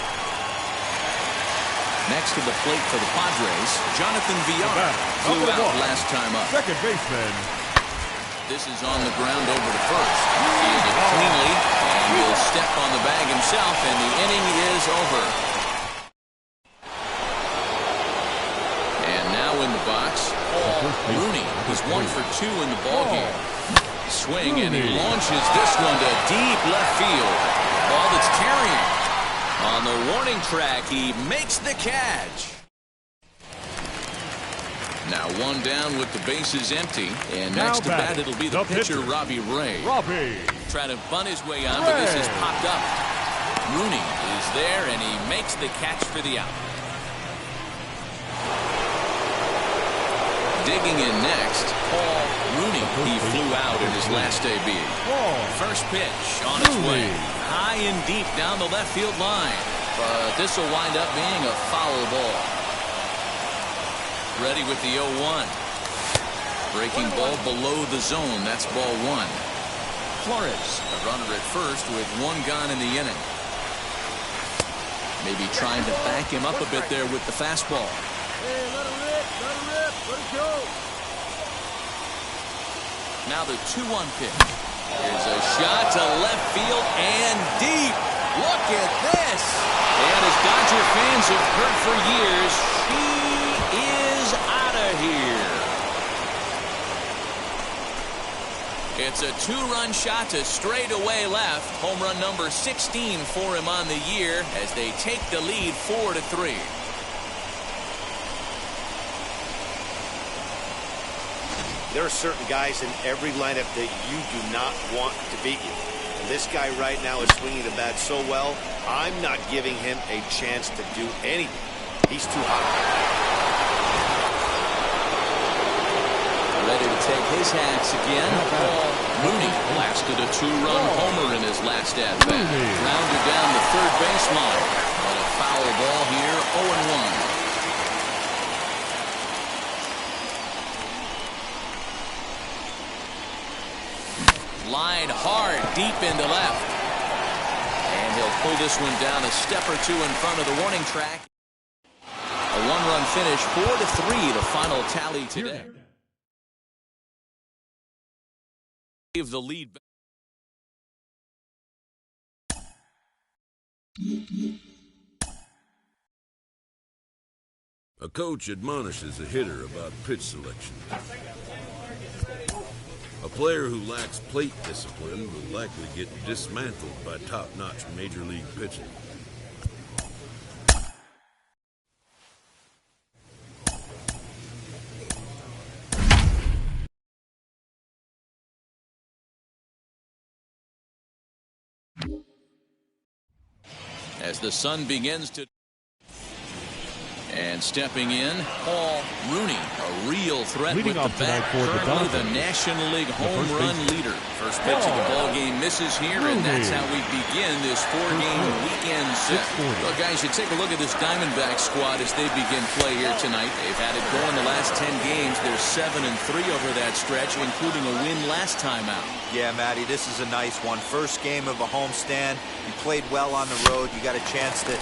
Next to the plate for the Padres, Jonathan Villar flew out last time up. Second baseman. This is on the ground over to first. Fielded cleanly, and will step on the bag himself, and the inning is over. And now in the box, Paul Rooney. He's 1 for 2 in the ballgame. Swing, and he launches this one to deep left field. Ball that's carrying. On the warning track, he makes the catch. Now 1 down with the bases empty. And next to bat, it'll be the pitcher, Robbie Ray. Trying to bunt his way on, but this has popped up. Rooney is there, and he makes the catch for the out. Digging in next, Paul Rooney. He flew out in his last AB. First pitch on its way. High and deep down the left field line. But this will wind up being a foul ball. Ready with the 0-1. Breaking ball below the zone. That's ball 1. Flores, a runner at first with 1 gone in the inning. Maybe trying to back him up a bit there with the fastball. Hey, let it rip, let it rip, let it go. Now the 2-1 pitch. Here's a shot to left field and deep. Look at this. And as Dodger fans have heard for years, she is out of here. It's a 2-run shot to straightaway left. Home run number 16 for him on the year as they take the lead 4-3. There are certain guys in every lineup that you do not want to beat you. And this guy right now is swinging the bat so well, I'm not giving him a chance to do anything. He's too hot. Ready to take his hats again. Paul Rooney blasted a 2-run homer in his last at-bat. Rounded down the third baseline. But a foul ball here, 0-1. Line hard, deep into left. And And he'll pull this one down a step or two in front of the warning track. A one-run finish, 4-3, the final tally today. Give the lead back. A coach admonishes a hitter about pitch selection. A player who lacks plate discipline will likely get dismantled by top-notch major league pitching. As the sun begins to... And stepping in, Paul Rooney, a real threat Leading with the bat, currently the National League home run leader. First pitch of the ball game misses here, and that's how we begin this four-game weekend set. Well, guys, you take a look at this Diamondback squad as they begin play here tonight. They've had it going the last 10 games. They're 7-3 over that stretch, including a win last time out. Yeah, Matty, this is a nice one. First game of a homestand. You played well on the road. You got a chance to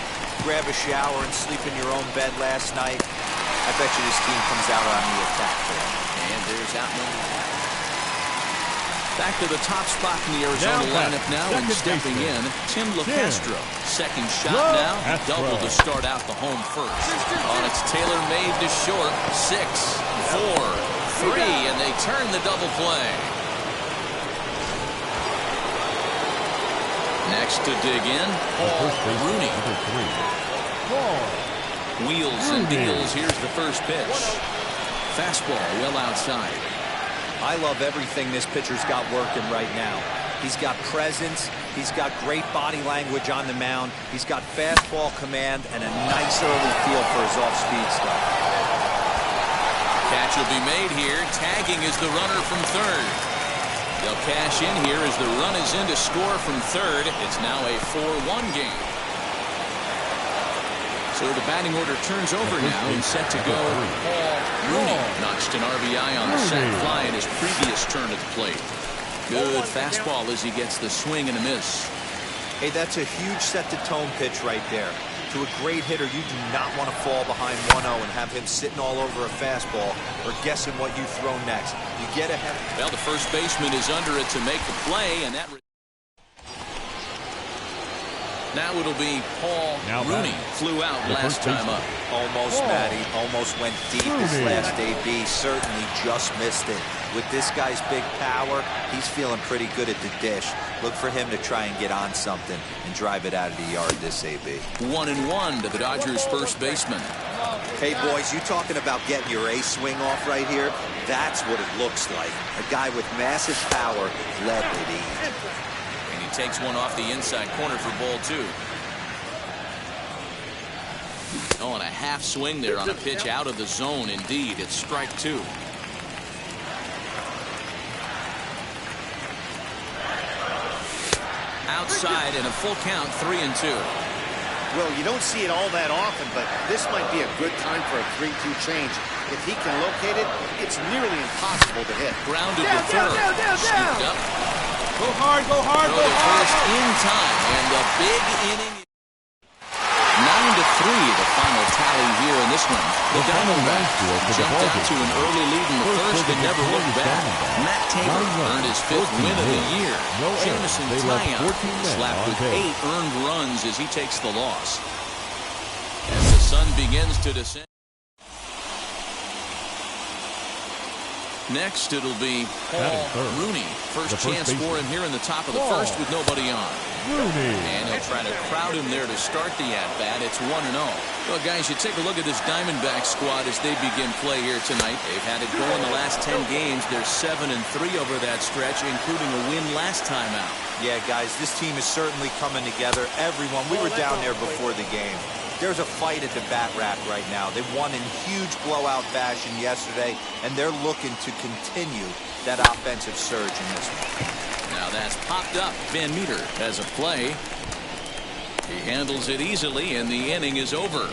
grab a shower and sleep in your own bed last night. I bet you this team comes out on the attack today. And there's Outman. Back to the top spot in the Arizona lineup now, and stepping in, Tim LaCastro. Second shot now, double to start out the home first. On it's Taylor made to short, 6, 4, 3, and they turn the double play. Next to dig in, Paul Rooney. Wheels and deals. Here's the first pitch. Fastball well outside. I love everything this pitcher's got working right now. He's got presence. He's got great body language on the mound. He's got fastball command and a nice early feel for his off-speed stuff. Catch will be made here. Tagging is the runner from third. They'll cash in here as the run is in to score from third. It's now a 4-1 game. So the batting order turns over now and set to go. Paul Rooney notched an RBI on the sac fly in his previous turn at the plate. Good fastball as he gets the swing and a miss. Hey, that's a huge set-to-tone pitch right there. To a great hitter, you do not want to fall behind 1-0 and have him sitting all over a fastball or guessing what you throw next. You get ahead. Well, the first baseman is under it to make the play, and that... Now it'll be Paul Rooney. Flew out last time up. Almost, Matty. Almost went deep his last AB. Certainly just missed it. With this guy's big power, he's feeling pretty good at the dish. Look for him to try and get on something and drive it out of the yard this AB. 1-1 to the Dodgers' first baseman. Hey, boys, you talking about getting your ace swing off right here? That's what it looks like. A guy with massive power, let it eat. Takes one off the inside corner for ball 2. Oh, and a half swing there on a pitch out of the zone. Indeed, it's strike 2. Outside and a full count, 3-2. Well, you don't see it all that often, but this might be a good time for a 3-2 change. If he can locate it, it's nearly impossible to hit. Grounded to third. Scooped up. Go hard, go hard, Throw go the hard. first in time, and the big inning. 9-3, the final tally here in this one. The Diamondbacks jumped out to an early lead in the first and never looked back. Matt Taylor earned his 5th win of the year. Jamison Tyone slapped with 8 earned runs as he takes the loss. As the sun begins to descend. Next, it'll be Paul Rooney. First chance for him here in the top of the first with nobody on. And he'll try to crowd him there to start the at-bat. It's 1-0. Well, guys, you take a look at this Diamondback squad as they begin play here tonight. They've had it going the last 10 games. They're 7-3 over that stretch, including a win last time out. Yeah, guys, this team is certainly coming together. Everyone, we were down there before the game. There's a fight at the bat rack right now. They won in huge blowout fashion yesterday, and they're looking to continue that offensive surge in this one. Now that's popped up. Van Meter has a play. He handles it easily, and the inning is over.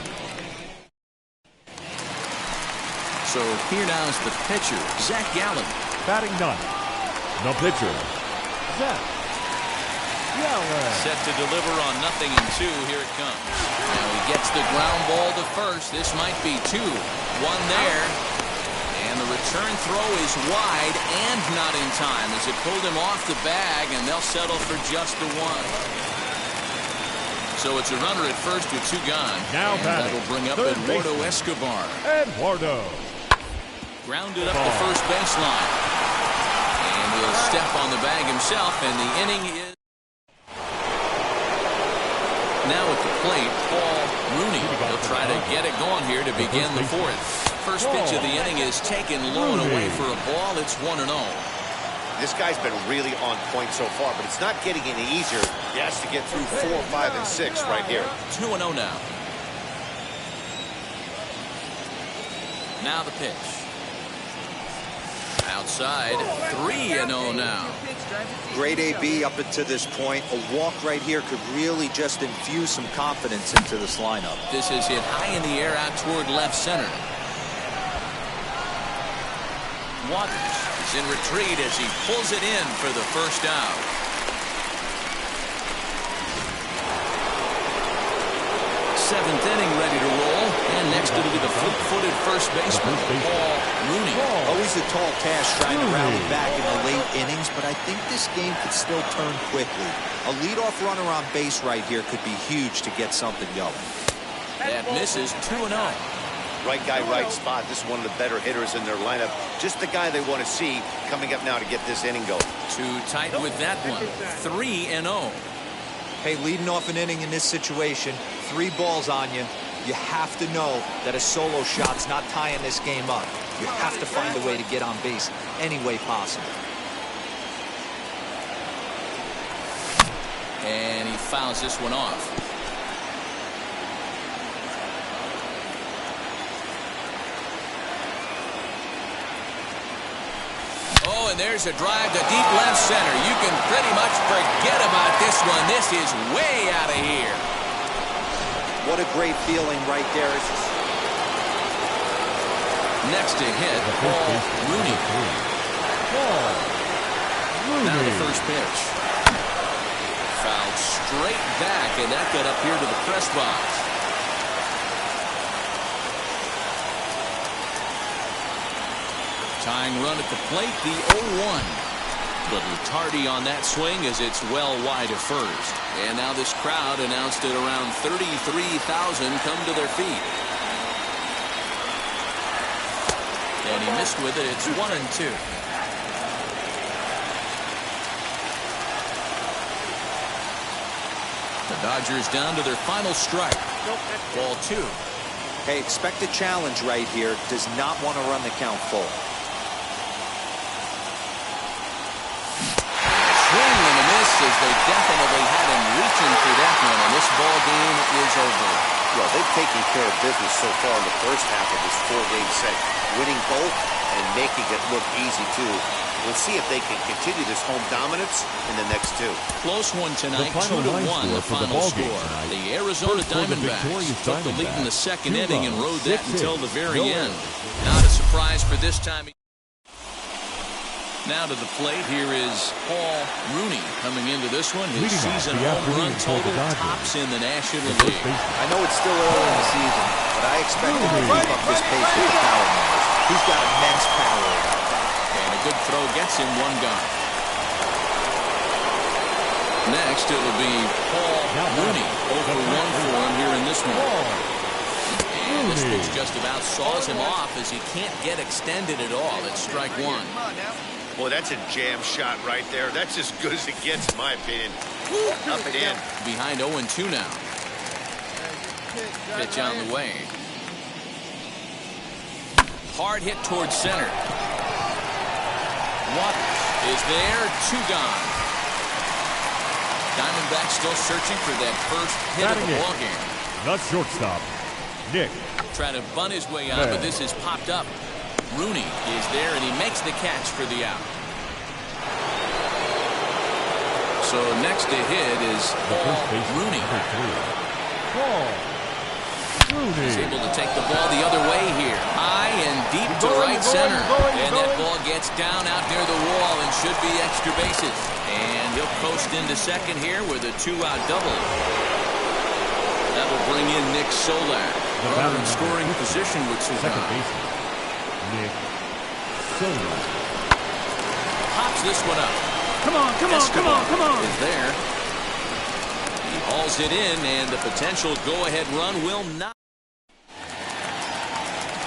So here now is the pitcher, Zach Gallen. Batting 9th, the pitcher, Zach Set to deliver on 0-2. Here it comes. Now he gets the ground ball to first. This might be 2. 1 there. And the return throw is wide and not in time as it pulled him off the bag, and they'll settle for just the 1. So it's a runner at first with 2 gone. Now that'll bring up Eduardo Escobar. Eduardo. Grounded up the first baseline. And he'll step on the bag himself, and the inning is... Now at the plate, Paul Rooney. He'll try to get it going here to begin the 4th. First pitch of the inning is taken low and away for a ball. It's 1-0. This guy's been really on point so far, but it's not getting any easier. He has to get through 4, 5, and 6 right here. 2-0 now. Now the pitch. Outside, 3-0 now. Great AB up until this point. A walk right here could really just infuse some confidence into this lineup. This is hit high in the air out toward left center. Waters is in retreat as he pulls it in for the first out. Seventh inning ready to roll, and next it'll be the fleet-footed first baseman, Paul Rooney. Always a tall task trying to rally back in the late innings, but I think this game could still turn quickly. A leadoff runner on base right here could be huge to get something going. That misses. 2-0. Right guy, right spot. This is one of the better hitters in their lineup. Just the guy they want to see coming up now to get this inning going. Too tight with that one. 3-0. Hey, leading off an inning in this situation, 3 balls on you. You have to know that a solo shot's not tying this game up. You have to find a way to get on base any way possible. And he fouls this one off. Oh, and there's a drive to deep left center. You can pretty much forget about this one. This is way out of here. What a great feeling right there. Next to hit, Paul Rooney. Now the first pitch. Fouled straight back, and that got up here to the press box. Tying run at the plate, the 0-1. Little tardy on that swing as it's well wide of first. And now this crowd announced that around 33,000 come to their feet. And he missed with it. It's 1-2. The Dodgers down to their final strike. Ball 2. Hey, expect a challenge right here. Does not want to run the count full. Swing and a miss as they definitely had him reaching for that one, and this ball game is over. Well, they've taken care of business so far in the first half of this 4-game set, winning both and making it look easy too. We'll see if they can continue this home dominance in the next 2. Close one tonight, 2-1 the final score. The Arizona Diamondbacks took the lead in the second inning and rode that until the very end. Not a surprise for this time. Now to the plate, here is Paul Rooney coming into this one. His season home run total tops in the National League. I know it's still early in the season, but I expect him to keep up this pace with the power numbers. He's got immense power. And a good throw gets him 1 gone. Next, it'll be Paul Rooney. 0 for 1 for him here in this one. And this pitch just about saws him off as he can't get extended at all. It's strike 1. Boy, that's a jam shot right there. That's as good as it gets, in my opinion. Up and in. Behind 0-2 now. Pitch on the way. Hard hit towards center. Waters is there. 2 gone. Diamondbacks still searching for that first hit of the ballgame. Not shortstop, Nick. Trying to bunt his way out, but this is popped up. Rooney is there, and he makes the catch for the out. So next to hit is Paul Rooney. He's able to take the ball the other way here. High and deep to right center. And that ball gets down out near the wall and should be extra bases. And he'll post into second here with a 2-out double. That will bring in Nick Solak. Runner in scoring position with second baseman, Nick Solak. Pops this one up. Come on, come on, come on, come on. Is there. He hauls it in, and the potential go-ahead run will not.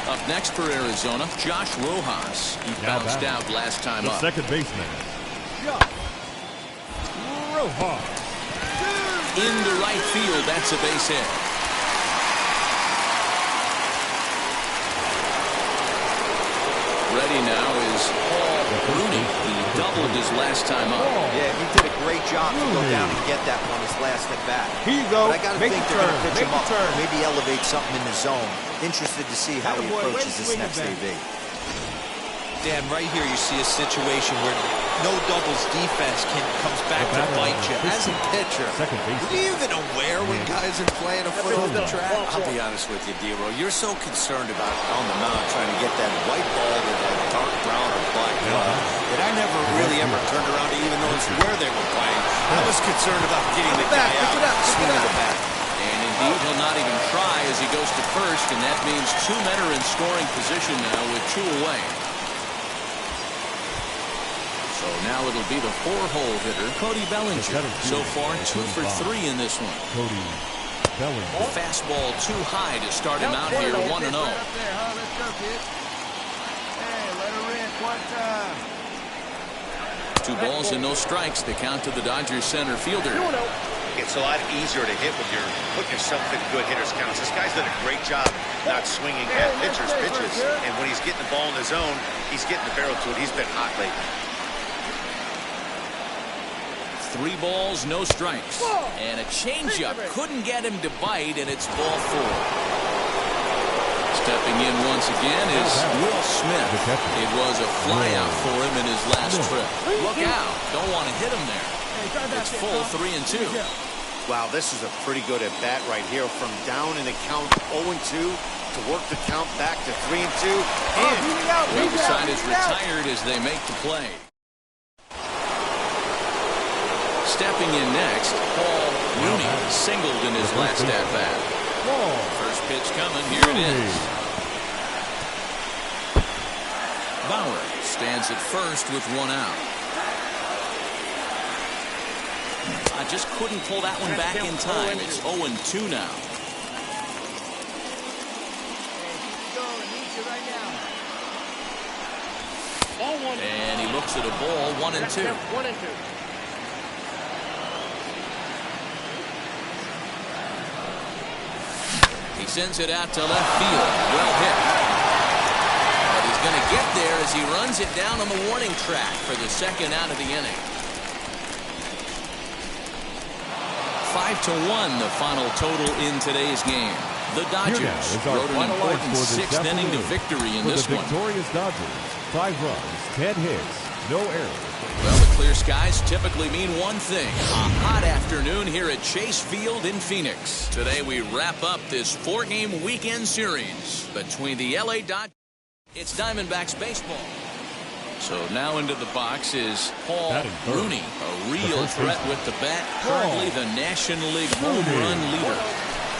Up next for Arizona, Josh Rojas. He bounced out last time the up. Second baseman, Josh Rojas. Into right field, that's a base hit. Ready now is Paul Rooney. He doubled his last time up. Yeah, he did a great job to go down and get that one his last at bat. Here you go. But I got to think they're going to pitch him up, maybe elevate something in the zone. Interested to see how he approaches this next AB. Dan, right here you see a situation where no doubles defense comes back to bite you. As a pitcher, are you even aware when guys are playing a foot off the track? I'll be honest with you, D-Row. You're so concerned about on the mound trying to get that white ball to that dark brown or black glove that I never really ever turned around to even notice where they were playing. I was concerned about getting the guy out, swinging the bat. And indeed, he'll not even try as he goes to first, and that means 2 men are in scoring position now with 2 away. So now it'll be the 4-hole hitter, Cody Bellinger. So far, 2 for 3 in this one. Cody Bellinger. Fastball too high to start him out here 1-0. Let's go, kid. Hey, let her rip one time. 2 balls and no strikes. The count to the Dodgers center fielder. It's a lot easier to hit when you're putting yourself in good hitters' counts. This guy's done a great job not swinging at pitchers' pitches. And when he's getting the ball in the zone, he's getting the barrel to it. He's been hot lately. 3 balls, no strikes. And a changeup couldn't get him to bite, and it's ball 4. Stepping in once again is Will Smith. It was a flyout for him in his last trip. Look out. Don't want to hit him there. It's full 3-2. Wow, this is a pretty good at-bat right here. From down in the count 0-2 to work the count back to 3-2. And the other side is retired as they make the play. Stepping in next, Paul Rooney singled in his last at-bat. First pitch coming, here it is. Bauer stands at first with 1 out. I just couldn't pull that one back in time. It's 0-2 now. And he looks at a ball, 1-2. He sends it out to left field. Well hit. But he's going to get there as he runs it down on the warning track for the 2nd out of the inning. 5-1 the final total in today's game. The Dodgers wrote an important 6th inning to victory in this one. Victorious Dodgers, 5 runs, 10 hits, no errors. Well, the clear skies typically mean one thing. A hot afternoon here at Chase Field in Phoenix. Today we wrap up this 4-game weekend series between the LA Dodgers. It's Diamondbacks baseball. So now into the box is Paul Rooney, a real threat with the bat, currently the National League home run leader.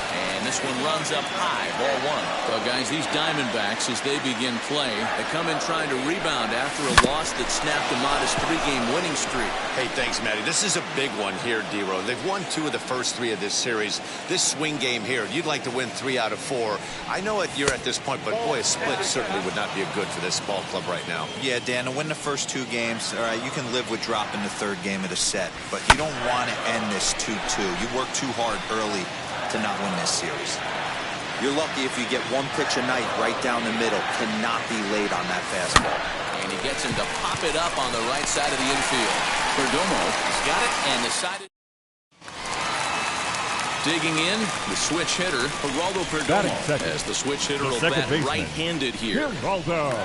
And this one runs up high, ball 1. Well, guys, these Diamondbacks, as they begin play, they come in trying to rebound after a loss that snapped a modest 3-game winning streak. Hey, thanks, Matty. This is a big one here, D-Row. They've won 2 of the first 3 of this series. This swing game here, you'd like to win 3 out of 4. I know you're at this point, but boy, a split certainly would not be a good for this ball club right now. Yeah, Dan, to win the first 2 games, all right, you can live with dropping the 3rd game of the set, but you don't want to end this 2-2. You work too hard early to not win this series. You're lucky if you get 1 pitch a night right down the middle. Cannot be late on that fastball. And he gets him to pop it up on the right side of the infield. Perdomo has got it and decided. Digging in, the switch hitter, Geraldo Perdomo. As the switch hitter will bat right-handed here. Geraldo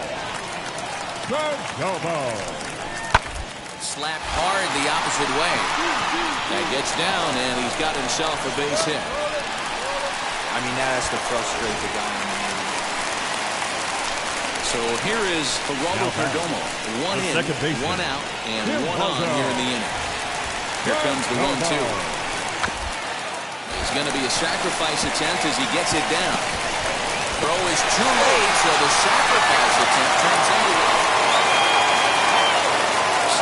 Perdomo. Slapped hard the opposite way. That gets down, and he's got himself a base hit. I mean, that has to frustrate the guy. So here is Geraldo Perdomo. One in, one out, and one on here in the inning. Here comes the 1-2. It's going to be a sacrifice attempt as he gets it down. Throw is too late, so the sacrifice attempt turns into it.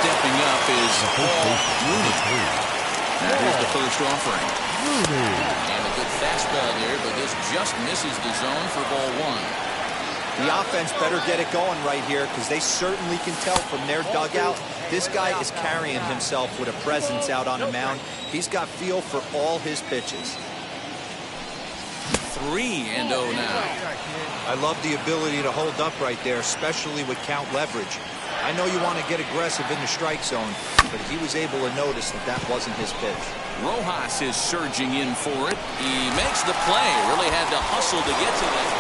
Stepping up is Paul Rooney. Now here's the first offering. And a good fastball there, but this just misses the zone for ball one. The offense better get it going right here because they certainly can tell from their dugout this guy is carrying himself with a presence out on the mound. He's got feel for all his pitches. 3-0 now. I love the ability to hold up right there, especially with count leverage. I know you want to get aggressive in the strike zone, but he was able to notice that that wasn't his pitch. Rojas is surging in for it. He makes the play. Really had to hustle to get to that.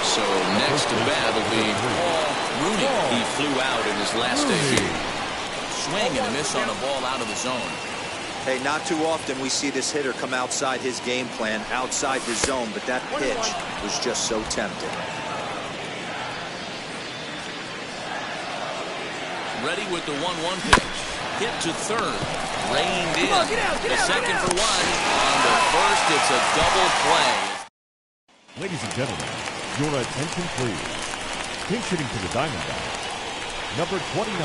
So next to bat will be Paul Rooney. He flew out in his last debut. Swing and a miss on a ball out of the zone. Hey, not too often we see this hitter come outside his game plan, outside the zone, but that pitch was just so tempting. Ready with the 1-1 pitch. Hit to third. Reined in. The second for one. On the first, it's a double play. Ladies and gentlemen, your attention please. Pinch hitting for the Diamondbacks, number 29,